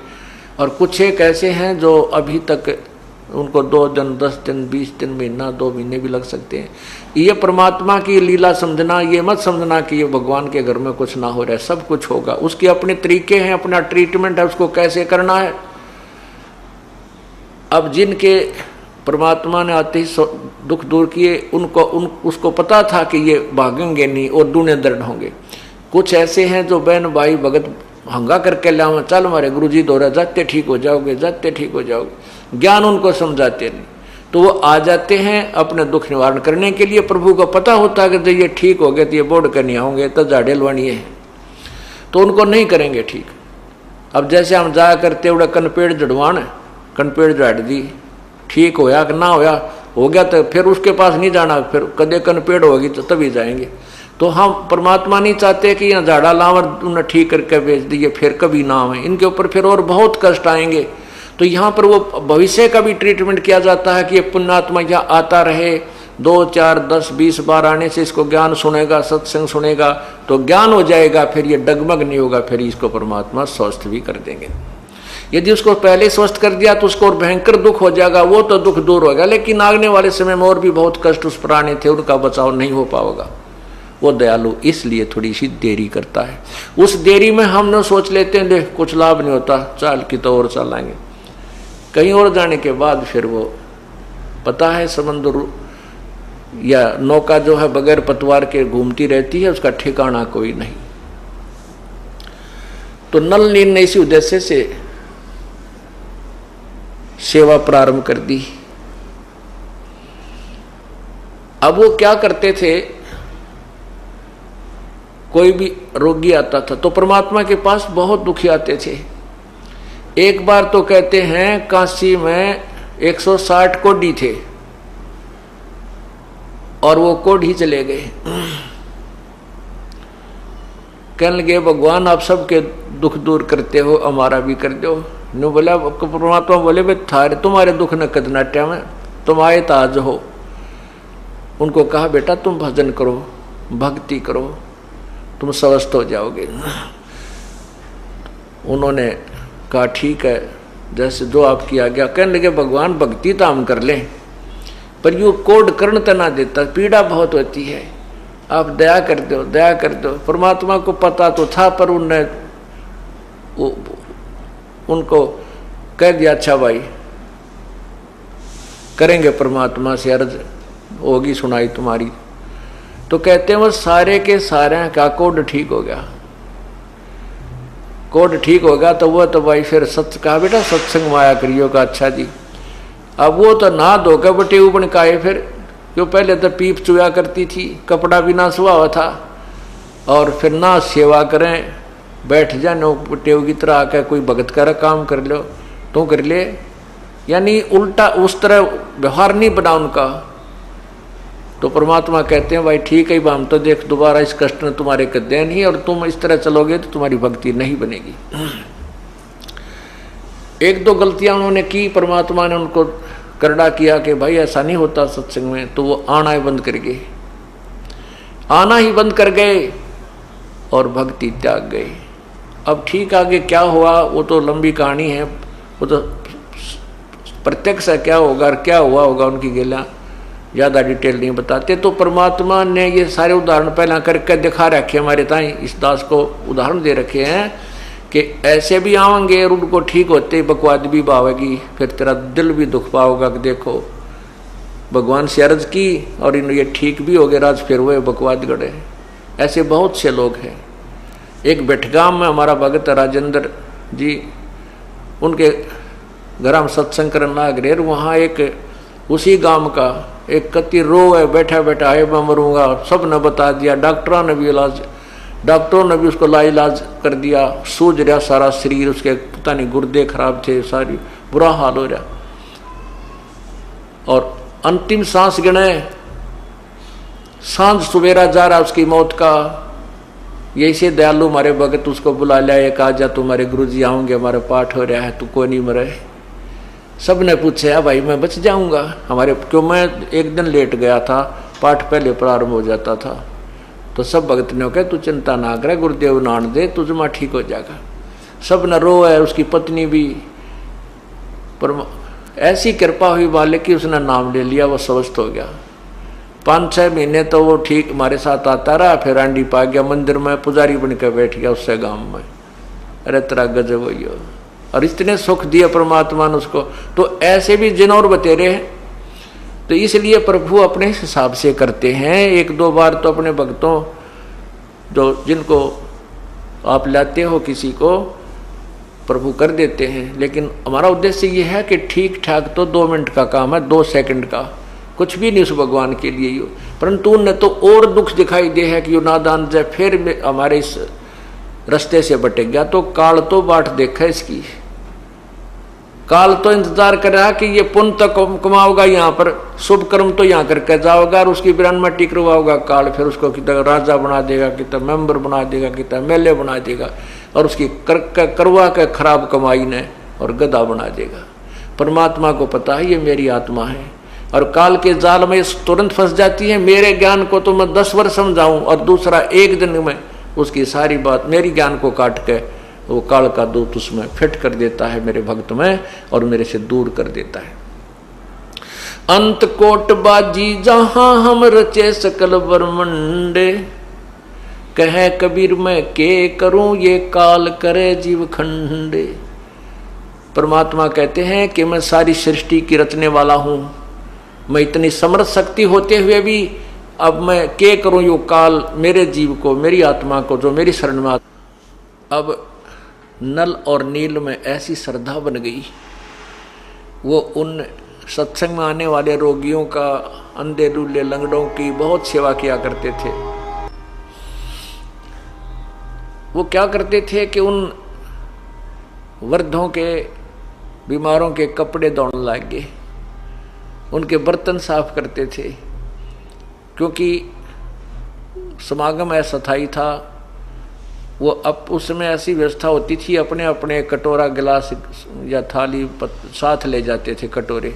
और कुछ एक ऐसे हैं जो अभी तक उनको 2 दिन, 10 दिन, 20 दिन, महीना, 2 महीने भी लग सकते हैं। ये परमात्मा की लीला समझना, ये मत समझना कि ये भगवान के घर में कुछ ना हो रहा है, सब कुछ होगा। उसके अपने तरीके हैं, अपना ट्रीटमेंट है, उसको कैसे करना है। अब जिनके परमात्मा ने आते ही दुख दूर किए, उसको पता था कि ये भागेंगे नहीं और दूने दर्द होंगे। कुछ ऐसे हैं जो बहन भाई भगत हंगा करके लाओ, चल हमारे गुरु जी दौरा, जाते ठीक हो जाओगे, जाते ठीक हो जाओगे। ज्ञान उनको समझाते नहीं, तो वो आ जाते हैं अपने दुख निवारण करने के लिए। प्रभु को पता होता है कि जब ये ठीक हो गए तो ये बोर्ड करनी होंगे, तो झाड़े लवानी है, तो उनको नहीं करेंगे ठीक। अब जैसे हम जाया करते उड़ा कनपेड़ जड़वान, कनपेड़ जड़ दी, ठीक होया कि ना होया, हो गया तो फिर उसके पास नहीं जाना, फिर कदे कनपेड़ होगी तो तभी जाएंगे। तो हम परमात्मा नहीं चाहते कि यहाँ झाड़ा लावर उन्हें ठीक करके बेच दिए फिर कभी ना आए, इनके ऊपर फिर और बहुत कष्ट आएंगे। तो यहाँ पर वो भविष्य का भी ट्रीटमेंट किया जाता है कि ये पुण्यात्मा यहाँ आता रहे, 2, 4, 10, 20 बार आने से इसको ज्ञान सुनेगा, सत्संग सुनेगा तो ज्ञान हो जाएगा, फिर ये डगमग नहीं होगा, फिर इसको परमात्मा स्वस्थ भी कर देंगे। यदि उसको पहले स्वस्थ कर दिया तो उसको और भयंकर दुख हो जाएगा, वो तो दुख दूर होगा, लेकिन आगने वाले समय में और भी बहुत कष्ट उस प्राणी थे, उनका बचाव नहीं हो पाएगा। वो दयालु इसलिए थोड़ी सी देरी करता है। उस देरी में हम न सोच लेते हैं देख कुछ लाभ नहीं होता, चाल की तो और चलाएंगे, कहीं और जाने के बाद फिर वो पता है समुद्र या नौका जो है बगैर पतवार के घूमती रहती है, उसका ठिकाना कोई नहीं। तो नल नील ने इसी उद्देश्य से सेवा प्रारंभ कर दी। अब वो क्या करते थे, कोई भी रोगी आता था तो परमात्मा के पास बहुत दुखी आते थे। एक बार तो कहते हैं काशी में 160 कोढ़ी थे और वो कोढ़ी चले गए। कहने लगे भगवान आप सबके दुख दूर करते हो, हमारा भी कर दो। नो बोला परमात्मा बोले भाई थारे तुम्हारे दुख न कदनाट्या में तुम आए ताज हो। उनको कहा बेटा तुम भजन करो, भक्ति करो, तुम स्वस्थ हो जाओगे। उन्होंने कहा ठीक है, जैसे जो आपकी आज्ञा। कहने लगे भगवान भक्ति तो हम कर लें पर यूँ कोड कर्ण तो ना देता, पीड़ा बहुत होती है, आप दया कर दो, दया कर दो। परमात्मा को पता तो था पर उनने उनको कह दिया अच्छा भाई करेंगे, परमात्मा से अर्ज होगी सुनाई तुम्हारी। तो कहते हैं वो सारे के सारे का कोड ठीक हो गया। कोड ठीक होगा तो वो तो भाई फिर सत्य कहा बेटा सत्संग माया करियो का। अच्छा जी, अब वो तो ना धोकर बटे ऊपर काए, फिर क्यों पहले तो पीप चुया करती थी, कपड़ा भी ना सुहा हुआ था, और फिर ना सेवा करें, बैठ जानो टेव की तरह आकर कोई भगत का काम कर लो तो कर ले, यानी उल्टा उस तरह व्यवहार नहीं बना उनका। तो परमात्मा कहते हैं भाई ठीक है, हम तो देख दोबारा इस कष्ट ने तुम्हारे कदे नहीं, और तुम इस तरह चलोगे तो तुम्हारी भक्ति नहीं बनेगी। एक दो गलतियां उन्होंने की, परमात्मा ने उनको करड़ा किया कि भाई ऐसा नहीं होता सत्संग में, तो वो आना ही बंद कर गए, आना ही बंद कर गए और भक्ति त्याग गए। अब ठीक आगे क्या हुआ वो तो लंबी कहानी है, वो तो प्रत्यक्ष है क्या होगा क्या हुआ होगा उनकी गेला ज़्यादा डिटेल नहीं बताते। तो परमात्मा ने ये सारे उदाहरण पहला करके दिखा रखे हमारे ताई, इस दास को उदाहरण दे रखे हैं कि ऐसे भी आवेंगे और उनको ठीक होते बकवाद भी पावेगी, फिर तेरा दिल भी दुख पाओगा कि देखो भगवान से अर्ज की और इन ये ठीक भी हो गए राज, फिर वो बकवाद गढ़े। ऐसे बहुत से लोग हैं। एक बेटगाम में हमारा भगत राजेंद्र जी, उनके घर में सत्संग करने लाग रहे, वहाँ एक उसी गांव का एक कति रो है, बैठा बैठा है मैं मरूंगा, सब ने बता दिया, डॉक्टरों ने भी इलाज, डॉक्टरों ने भी उसको लाइलाज कर दिया, सूझ रहा सारा शरीर, उसके पता नहीं गुर्दे खराब थे, सारी बुरा हाल हो रहा, और अंतिम सांस गिने, सांझ सवेरा जा रहा उसकी मौत का। यही से दयालु हमारे भगत उसको बुला लिया, एक आजा तुम्हारे गुरुजी आऊंगे, हमारे पाठ हो रहा है, तू कोई नहीं मरे। सब ने पूछा भाई मैं बच जाऊंगा हमारे, क्यों मैं एक दिन लेट गया था, पाठ पहले प्रारंभ हो जाता था। तो सब भगत ने कहा तू चिंता ना करे, गुरुदेव नान दे, तुझमा ठीक हो जाएगा। सब न रो है, उसकी पत्नी भी, पर ऐसी कृपा हुई मालिक की उसने नाम ले लिया, वो स्वस्थ हो गया। 5-6 महीने तो वो ठीक हमारे साथ आता रहा, फिर आंडी पा गया, मंदिर में पुजारी बनकर बैठ गया उससे गांव में। अरे तेरा गजब हुई हो, और इतने सुख दिए परमात्मा ने उसको। तो ऐसे भी जिन और बतेरे हैं, तो इसलिए प्रभु अपने हिसाब से करते हैं। 1-2 बार तो अपने भक्तों जो जिनको आप लाते हो किसी को प्रभु कर देते हैं, लेकिन हमारा उद्देश्य ये है कि ठीक ठाक तो 2 मिनट का काम है, 2 सेकंड का, कुछ भी नहीं उस भगवान के लिए ही। परंतु उन्हें तो और दुख दिखाई दे है कि यो नादान जय फिर हमारे इस रास्ते से भटक गया तो काल तो बाट देखा इसकी, काल तो इंतजार कर रहा कि ये पुण्य तो कमाओगा यहाँ पर, शुभ कर्म तो यहाँ करके जाओगा और उसकी विरानमट्टी करवाओगा काल, फिर उसको कितना राजा बना देगा, कितना मेंबर बना देगा, कितना एमएलए बना देगा और उसकी करवा के खराब कमाई ने और गधा बना देगा। परमात्मा को पता है ये मेरी आत्मा है और काल के जाल में तुरंत फंस जाती है। मेरे ज्ञान को तो मैं 10 वर्ष समझाऊं और दूसरा एक दिन में उसकी सारी बात मेरी ज्ञान को काट के वो काल का दूत उसमें फिट कर देता है मेरे भक्त में और मेरे से दूर कर देता है। अंत कोट बाजी जहां हम रचे सकल ब्रह्मंडे, कहे कबीर मैं के करूं ये काल करे जीव खंडे। परमात्मा कहते हैं कि मैं सारी सृष्टि की रचने वाला हूं, मैं इतनी समर्थ शक्ति होते हुए भी अब मैं के करूं यो काल मेरे जीव को, मेरी आत्मा को जो मेरी शरण में। अब नल और नील में ऐसी श्रद्धा बन गई, वो उन सत्संग में आने वाले रोगियों का, अंधे लूले लंगड़ों की बहुत सेवा किया करते थे। वो क्या करते थे कि उन वृद्धों के, बीमारों के कपड़े धोने लगे, उनके बर्तन साफ करते थे, क्योंकि समागम अस्थायी था। वो अब उसमें ऐसी व्यवस्था होती थी, अपने अपने कटोरा गिलास या थाली साथ ले जाते थे कटोरे,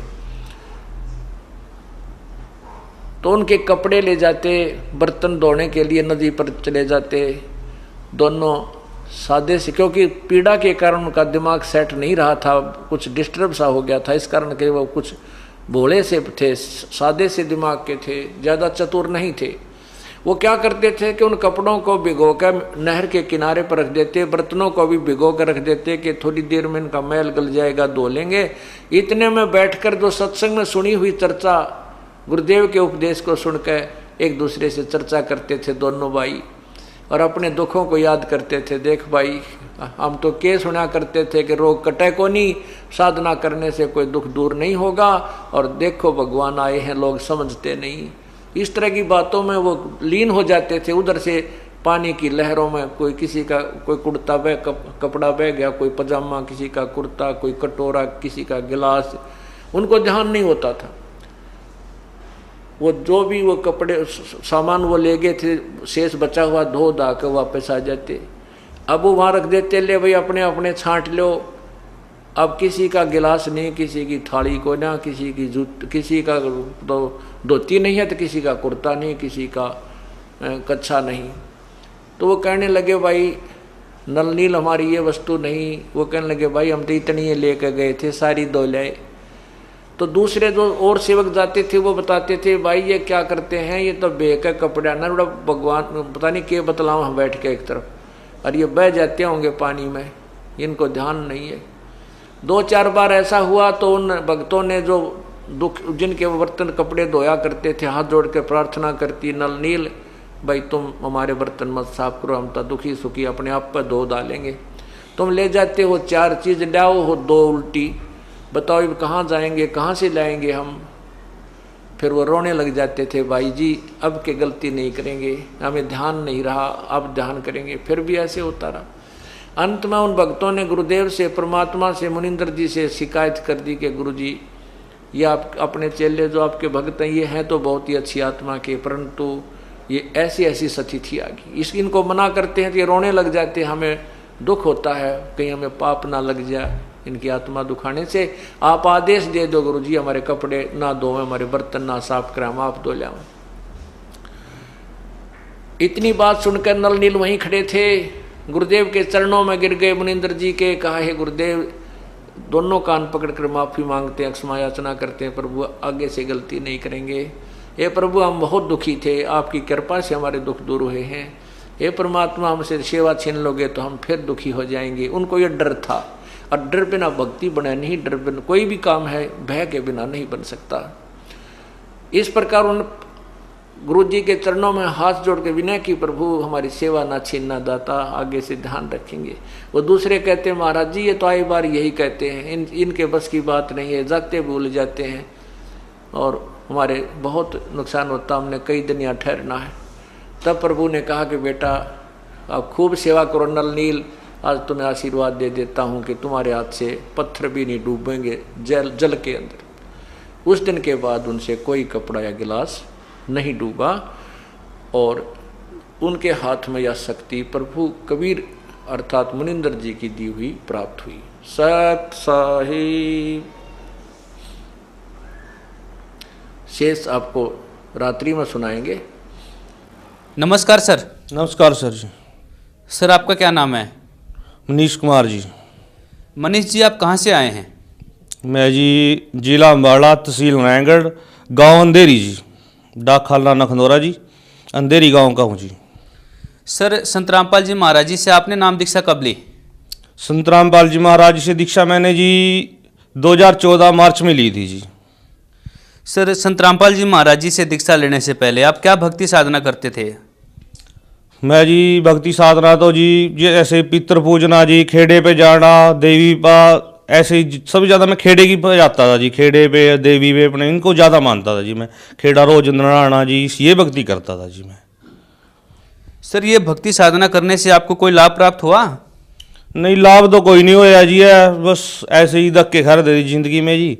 तो उनके कपड़े ले जाते, बर्तन धोने के लिए नदी पर चले जाते, दोनों सादे से, क्योंकि पीड़ा के कारण उनका दिमाग सेट नहीं रहा था, कुछ डिस्टर्ब सा हो गया था, इस कारण के वो कुछ भोले से थे, सादे से दिमाग के थे, ज़्यादा चतुर नहीं थे। वो क्या करते थे कि उन कपड़ों को भिगोकर नहर के किनारे पर रख देते, बर्तनों को भी भिगो कर रख देते कि थोड़ी देर में इनका मैल गल जाएगा, धो लेंगे। इतने में बैठकर जो सत्संग में सुनी हुई चर्चा, गुरुदेव के उपदेश को सुनकर एक दूसरे से चर्चा करते थे दोनों भाई, और अपने दुखों को याद करते थे। देख भाई, हम तो के सुना करते थे कि रोग कटे को नहीं, साधना करने से कोई दुख दूर नहीं होगा, और देखो भगवान आए हैं, लोग समझते नहीं। इस तरह की बातों में वो लीन हो जाते थे। उधर से पानी की लहरों में कोई किसी का कोई कुर्ता बह कपड़ा बह गया, कोई पजामा, किसी का कुर्ता, कोई कटोरा, किसी का गिलास, उनको ध्यान नहीं होता था। वो जो भी वो कपड़े सामान वो ले गए थे, शेष बचा हुआ धो धा कर वापस आ जाते। अब वो वहाँ रख देते, ले भाई अपने अपने छांट लो। अब किसी का गिलास नहीं, किसी की थाली को ना, किसी की जूत, किसी का तो धोती नहीं है, तो किसी का कुर्ता नहीं, किसी का कच्छा नहीं। तो वो कहने लगे भाई नल नील हमारी ये वस्तु नहीं। वो कहने लगे भाई हम तो इतनी ये लेकर गए थे, सारी धो लाए। तो दूसरे जो और सेवक जाते थे वो बताते थे भाई ये क्या करते हैं, ये तो बेका कपड़ा ना, बड़ा भगवान पता नहीं के बतलाओ, हम बैठ के एक तरफ, और ये बह जाते होंगे पानी में, इनको ध्यान नहीं है। 2-4 बार ऐसा हुआ तो उन भक्तों ने जो दुख, जिनके बर्तन कपड़े धोया करते थे, हाथ जोड़ के प्रार्थना करती, नल नील भाई तुम हमारे बर्तन मत साफ करो, हम तो दुखी सुखी अपने आप पर धो डालेंगे। तुम ले जाते हो 4 चीज़, लाओ हो 2 उल्टी, बताओ ये कहाँ जाएंगे, कहाँ से लाएंगे हम। फिर वो रोने लग जाते थे, भाई जी अब के गलती नहीं करेंगे, हमें ध्यान नहीं रहा, अब ध्यान करेंगे। फिर भी ऐसे होता रहा। अंत में उन भक्तों ने गुरुदेव से, परमात्मा से, मुनिंदर जी से शिकायत कर दी कि गुरुजी ये आप अपने चेले जो आपके भक्त हैं ये हैं तो बहुत ही अच्छी आत्मा के, परंतु ये ऐसी ऐसी स्थिति आ गई। इनको मना करते हैं तो ये रोने लग जाते हैं, हमें दुख होता है कहीं हमें पाप ना लग जाए इनकी आत्मा दुखाने से। आप आदेश दे दो गुरुजी हमारे कपड़े ना धोएं, हमारे बर्तन ना साफ करें, हम आप धो लाओ। इतनी बात सुनकर नल नील वहीं खड़े थे, गुरुदेव के चरणों में गिर गए। मुनिंदर जी के कहा है गुरुदेव, दोनों कान पकड़कर माफी मांगते हैं, क्षमा याचना करते हैं, प्रभु आगे से गलती नहीं करेंगे। हे प्रभु हम बहुत दुखी थे, आपकी कृपा से हमारे दुख दूर हुए हैं। हे परमात्मा हमसे सेवा छीन लोगे तो हम फिर दुखी हो जाएंगे। उनको ये डर था, और डर बिना भक्ति बना नहीं, डर बिना कोई भी काम है भय के बिना नहीं बन सकता। इस प्रकार उन गुरु जी के चरणों में हाथ जोड़ के विनय की, प्रभु हमारी सेवा ना छीनना दाता, आगे से ध्यान रखेंगे। वो दूसरे कहते हैं महाराज जी ये तो आई बार यही कहते हैं, इनके बस की बात नहीं है, जाते भूल जाते हैं और हमारे बहुत नुकसान होता, हमने कई दिन यहाँ ठहरना है। तब प्रभु ने कहा कि बेटा आप खूब सेवा करो नल नील, आज तुम्हें आशीर्वाद दे देता हूँ कि तुम्हारे हाथ से पत्थर भी नहीं डूबेंगे जल के अंदर। उस दिन के बाद उनसे कोई कपड़ा या गिलास नहीं डूबा और उनके हाथ में यह शक्ति प्रभु कबीर अर्थात मुनिंदर जी की दी हुई प्राप्त हुई। सत साहिब। शेष आपको रात्रि में सुनाएंगे। नमस्कार सर। नमस्कार सर जी। सर आपका क्या नाम है? मनीष कुमार जी। मनीष जी आप कहाँ से आए हैं? मैं जी जिला अम्बाड़ा, तहसील नारायणगढ़, गांव अंधेरी जी, डाक खालना नखनौरा जी, अंधेरी गांव का हूँ जी। सर संत रामपाल जी महाराज जी से आपने नाम दीक्षा कब ली? संत रामपाल जी महाराज से दीक्षा मैंने जी 2014 मार्च में ली थी जी। सर संत रामपाल जी महाराज जी से दीक्षा लेने से पहले आप क्या भक्ति साधना करते थे? मैं जी भक्ति साधना तो जी ऐसे पितृ पूजना जी, खेड़े पे जाना, देवी पा, ऐसे ही सबसे ज़्यादा मैं खेड़े की पे जाता था जी। खेड़े पे देवी पे अपने इनको ज़्यादा मानता था जी मैं। खेड़ा रोज नहाना जी, ये भक्ति करता था जी मैं। सर ये भक्ति साधना करने से आपको कोई लाभ प्राप्त हुआ? नहीं, लाभ तो कोई नहीं होया जी, है बस ऐसे ही धक्के खा रहे थे जिंदगी में जी।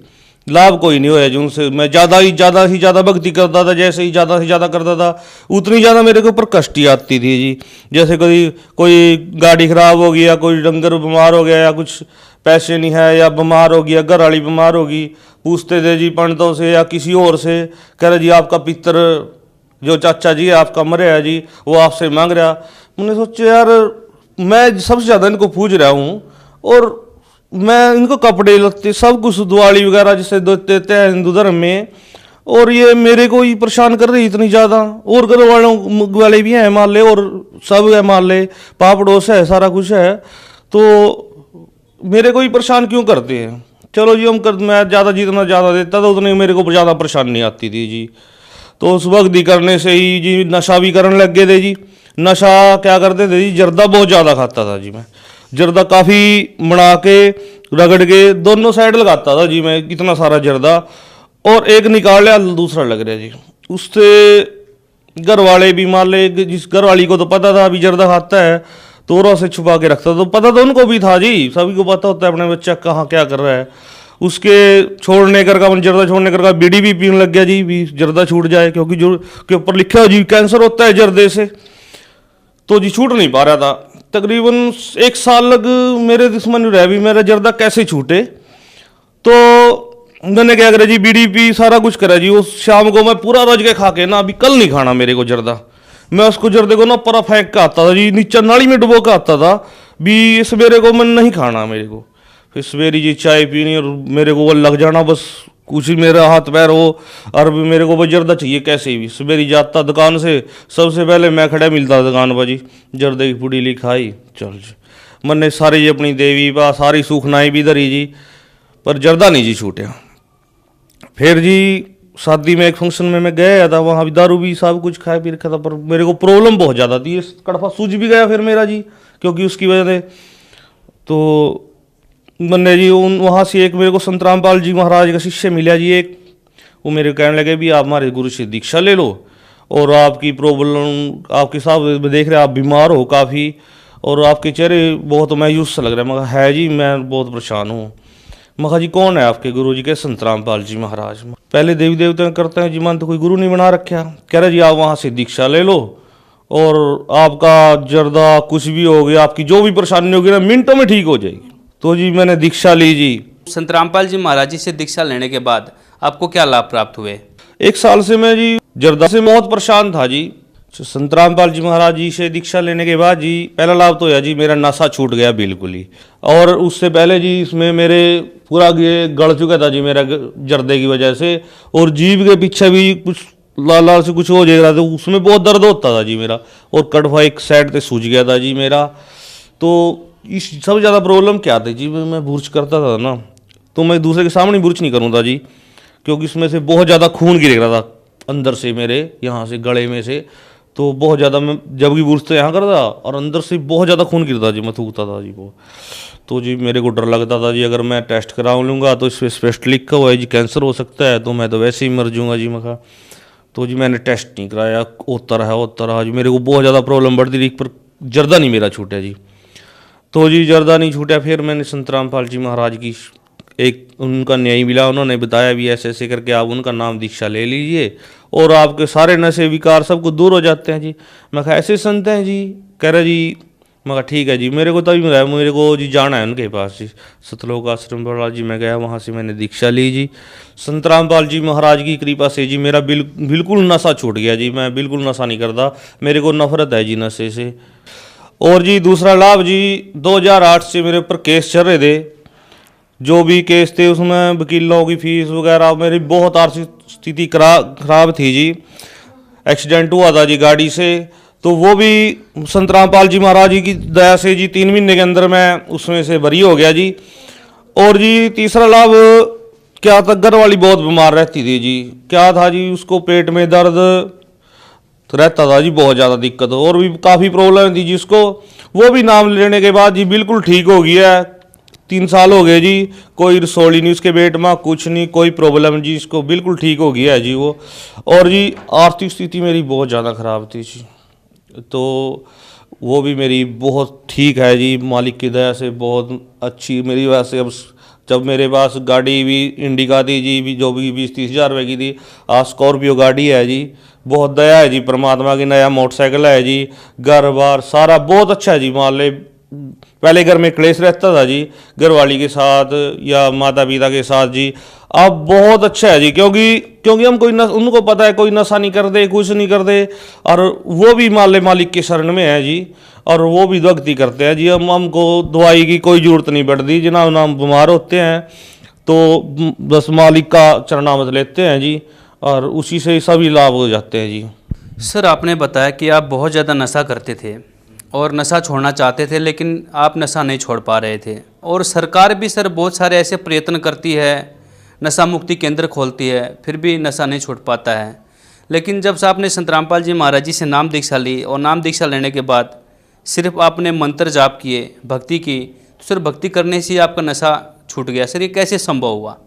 लाभ कोई नहीं होया जी उनसे। मैं ज़्यादा ही ज़्यादा भक्ति करता था, जैसे ही ज़्यादा से ज़्यादा करता था उतनी ज़्यादा मेरे के ऊपर कष्टी आती थी जी। जैसे कोई गाड़ी खराब हो गई या कोई डंगर बीमार हो गया या कुछ पैसे नहीं है या बीमार हो गया, घर वाली बीमार होगी, पूछते थे जी पंडितों से या किसी और से, कह रहे जी आपका पितर जो चाचा जी आपका मरे है जी, वो आपसे मांग रहा। मैंने सोचा यार मैं सबसे ज़्यादा इनको पूज रहा हूँ और मैं इनको कपड़े लगते सब कुछ दिवाली वगैरह जैसे देते हैं हिंदू धर्म में, और ये मेरे को ही परेशान कर रही इतनी ज़्यादा। और घर वालों वाले भी हैं मान ले, और सब है मान ले, पापड़ोस है, सारा कुछ है, तो मेरे को ही परेशान क्यों करते हैं। चलो जी मैं ज़्यादा जितना ज़्यादा देता था उतनी मेरे को ज़्यादा परेशानी आती थी जी। तो उस भक्ति करने से ही जी नशा भी करने लग गए थे जी। नशा क्या करते थे जी, जर्दा बहुत ज़्यादा खाता था जी मैं। जर्दा काफ़ी बना के रगड़ के दोनों साइड लगाता था जी मैं, इतना सारा जर्दा, और एक निकाल लिया दूसरा लग रहा जी। उससे घर वाले भी मान ले, जिस घर वाली को तो पता था अभी जर्दा खाता है तो और से छुपा के रखता, तो पता तो उनको भी था जी, सभी को पता होता है अपने बच्चा कहाँ क्या कर रहा है। उसके छोड़ने कर का जर्दा छोड़ने कर का बीड़ी भी पीने लग गया जी, भी जर्दा छूट जाए, क्योंकि जो के ऊपर लिखा है जी कैंसर होता है जर्दे से, तो जी छूट नहीं पा रहा था। तकरीबन 1 साल लग मेरे दुश्मन रह भी मेरा जर्दा कैसे छूटे। तो मैंने क्या करा जी, बीड़ी पी सारा कुछ करा जी। उस शाम को मैं पूरा रज के खा के ना, अभी कल नहीं खाना मेरे को जर्दा। मैं उसको जर्दे को ना परा फेंक के आता था जी, नीचे नाली में डुबो के आता था भी, सवेरे को मैं नहीं खाना मेरे को। फिर सवेरे जी चाय पीनी और मेरे को वो लग जाना, बस कुछ ही मेरा हाथ पैर हो, और भी मेरे को वो जर्दा चाहिए कैसे भी। सवेरे जाता दुकान से, सबसे पहले मैं खड़ा मिलता दुकान पर जी, जर्दे की पुड़ी ली खाई, चल जी। मैंने सारी जी अपनी देवी बा सारी सूखनाई भी धरी जी, पर जर्दा नहीं जी छूटा। फिर जी शादी में एक फंक्शन में मैं गया था, वहाँ भी दारू भी सब कुछ खाया पी रखा था, पर मेरे को प्रॉब्लम बहुत ज़्यादा थी, कड़फा सूझ भी गया फिर मेरा जी, क्योंकि उसकी वजह से। तो मैंने जी वहाँ से एक मेरे को संत रामपाल जी महाराज का शिष्य मिला जी एक, वो मेरे कहने लगे भी आप हमारे गुरु से दीक्षा ले लो, और आपकी प्रॉब्लम आपके साथ देख रहे आप बीमार हो काफ़ी, और आपके चेहरे बहुत मायूस सा लग रहा है। मगर है जी मैं बहुत परेशान हूँ। मगर जी कौन है आपके गुरु जी? के संत रामपाल जी महाराज। पहले देवी देवता करते हैं जी, मन तो कोई गुरु नहीं बना रखा। कह रहे जी आप वहाँ से दीक्षा ले लो और आपका जर्दा कुछ भी हो गया, आपकी जो भी परेशानी होगी ना मिनटों में ठीक हो जाएगी। तो जी मैंने दीक्षा ली जी। संत रामपाल जी महाराज जी से दीक्षा लेने के बाद आपको क्या लाभ प्राप्त हुए? 1 साल से मैं जी जर्दा से बहुत परेशान था जी। संत रामपाल जी महाराज जी से दीक्षा लेने के बाद जी पहला लाभ तो यह जी मेरा नशा छूट गया बिल्कुल ही। और उससे पहले जी इसमें मेरे पूरा ये गड़ चुका था जी मेरा जर्दे की वजह से, और जीभ के पीछे भी कुछ लाल लाल से कुछ हो जाएगा, तो उसमें बहुत दर्द होता था जी मेरा, और कड़वा एक साइड से सूज गया था जी मेरा। तो इस सबसे ज़्यादा प्रॉब्लम क्या थी जी, मैं बुर्च करता था ना, तो मैं दूसरे के सामने बुर्च नहीं करूँगा जी, क्योंकि इसमें से बहुत ज़्यादा खून गिर रहा था अंदर से मेरे यहाँ से गले में से। तो बहुत ज़्यादा मैं जब भी बुर्च तो यहाँ करता और अंदर से बहुत ज़्यादा खून गिरता जी, मैं थूकता था जी वो। तो जी मेरे को डर लगता था जी, अगर मैं टेस्ट करा लूँगा तो इस पर स्पष्ट लिखा हुआ है जी कैंसर हो सकता है, तो मैं तो वैसे ही मर जाऊँगा जी। तो जी मैंने टेस्ट नहीं कराया, होता रहा जी, मेरे को बहुत ज़्यादा प्रॉब्लम बढ़ती रही। पर जर्दा नहीं मेरा छूटा जी। तो जी जर्दा नहीं छूटा, फिर मैंने संत रामपाल जी महाराज की एक उनका न्याय मिला, उन्होंने बताया भी ऐसे ऐसे करके आप उनका नाम दीक्षा ले लीजिए और आपके सारे नशे विकार सब कुछ दूर हो जाते हैं जी। मैं कहा ऐसे संत हैं जी? कह रहे जी। मैं कहा ठीक है जी। मेरे को तभी मिला, मेरे को जी जाना है उनके पास जी, सतलोक आश्रम बड़ा जी। मैं गया, वहाँ से मैंने दीक्षा ली जी। संत रामपाल जी महाराज की कृपा से जी मेरा बिल्कुल नशा छूट गया जी। मैं बिल्कुल नशा नहीं करता, मेरे को नफरत है जी नशे से। और जी दूसरा लाभ जी, 2008 से मेरे ऊपर केस चल रहे थे, जो भी केस थे उसमें वकीलों की फीस वगैरह, मेरी बहुत आर्थिक स्थिति खराब थी जी। एक्सीडेंट हुआ था जी गाड़ी से, तो वो भी संत रामपाल जी महाराज जी की दया से जी 3 महीने के अंदर मैं उसमें से बरी हो गया जी। और जी तीसरा लाभ क्या था, घर वाली बहुत बीमार रहती थी जी। क्या था जी, उसको पेट में दर्द रहता था जी, बहुत ज़्यादा दिक्कत, और भी काफ़ी प्रॉब्लम थी जी उसको। वो भी नाम लेने के बाद जी बिल्कुल ठीक हो गया है। 3 साल हो गए जी, कोई रसोली नहीं उसके पेट में, कुछ नहीं, कोई प्रॉब्लम जी, इसको बिल्कुल ठीक हो गया है जी वो। और जी आर्थिक स्थिति मेरी बहुत ज़्यादा ख़राब थी जी, तो वो भी मेरी बहुत ठीक है जी, मालिक की दया से बहुत अच्छी मेरी वजह से। अब जब मेरे पास गाड़ी भी इंडिका थी जी, भी जो भी 20-30 हज़ार रुपये की थी, आज स्कॉर्पियो गाड़ी है जी। बहुत दया है जी परमात्मा की, नया मोटरसाइकिल है जी, घर बार सारा बहुत अच्छा है जी। मान ले पहले घर में क्लेश रहता था जी, घरवाली के साथ या माता पिता के साथ जी, अब बहुत अच्छा है जी। क्योंकि हम उनको पता है कोई नशा नहीं करते, कुछ नहीं करते, और वो भी मान ले मालिक के शरण में है जी, और वो भी भक्ति करते हैं जी। हमको दवाई की कोई जरूरत नहीं पड़ती, जनाब हम बीमार होते हैं तो बस मालिक का चरणामृत लेते हैं जी, और उसी से सभी लाभ हो जाते हैं जी। सर आपने बताया कि आप बहुत ज़्यादा नशा करते थे और नशा छोड़ना चाहते थे, लेकिन आप नशा नहीं छोड़ पा रहे थे, और सरकार भी सर बहुत सारे ऐसे प्रयत्न करती है, नशा मुक्ति केंद्र खोलती है, फिर भी नशा नहीं छूट पाता है। लेकिन जब से आपने संत रामपाल जी महाराज जी से नाम दीक्षा ली, और नाम दीक्षा लेने के बाद सिर्फ आपने मंत्र जाप किए, भक्ति की, तो सर भक्ति करने से ही आपका नशा छूट गया। सर ये कैसे संभव हुआ?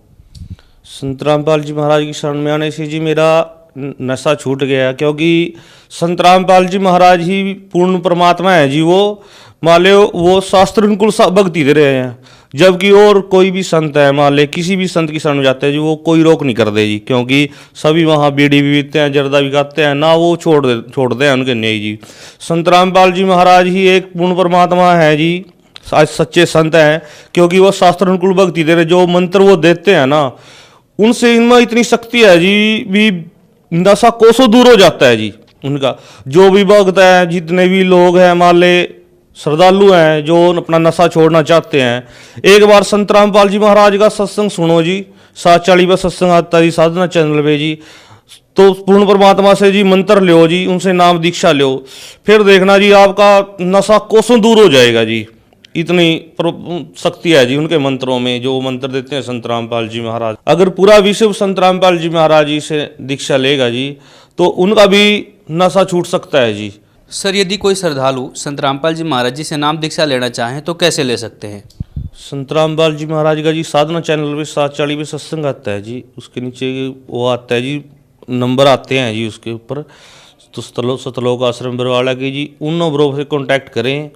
संत रामपाल जी महाराज की शरण में आने से जी मेरा नशा छूट गया, क्योंकि संत रामपाल जी महाराज ही पूर्ण परमात्मा है जी। वो मान लो वो शास्त्र अनुकूल भक्ति दे रहे हैं, जबकि और कोई भी संत है, मान ले किसी भी संत की शरण में जाते हैं जी, वो कोई रोक नहीं करते जी, क्योंकि सभी वहाँ बीड़ी भी पीते हैं, जर्दा भी खाते हैं ना, वो छोड़ते हैं उनके न्याय जी। संत रामपाल जी महाराज ही एक पूर्ण परमात्मा है जी, आज सच्चे संत हैं, क्योंकि वो शास्त्र अनुकूल भक्ति दे रहे, जो मंत्र वो देते हैं ना, उनसे इनमें इतनी शक्ति है जी, भी नशा कोसों दूर हो जाता है जी उनका। जो भी भक्त है, जितने भी लोग हैं, मान ले श्रद्धालु हैं जो अपना नशा छोड़ना चाहते हैं, एक बार संत रामपाल जी महाराज का सत्संग सुनो जी, 740 पर सत्संग आता जी साधना चैनल पे जी। तो पूर्ण परमात्मा से जी मंत्र लो जी, उनसे नाम दीक्षा लो, फिर देखना जी आपका नशा कोसों दूर हो जाएगा जी। इतनी शक्ति है जी उनके मंत्रों में, जो मंत्र देते हैं संत रामपाल जी महाराज। अगर पूरा विश्व संत रामपाल जी महाराज जी से दीक्षा लेगा जी, तो उनका भी नशा छूट सकता है जी। सर यदि कोई श्रद्धालु संत रामपाल जी महाराज जी से नाम दीक्षा लेना चाहें तो कैसे ले सकते हैं? संत रामपाल जी महाराज का जी साधना चैनल पे 740 पे सत्संग आता है जी, उसके नीचे वो आता है जी, नंबर आते हैं जी उसके ऊपर, तो सतलोक आश्रम बरवाड़ा की जी, उन नंबरों से कॉन्टैक्ट करें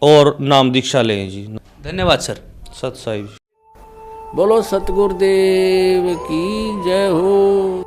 और नाम दीक्षा लें जी। धन्यवाद सर। सत साहिब। बोलो सतगुरुदेव की जय हो।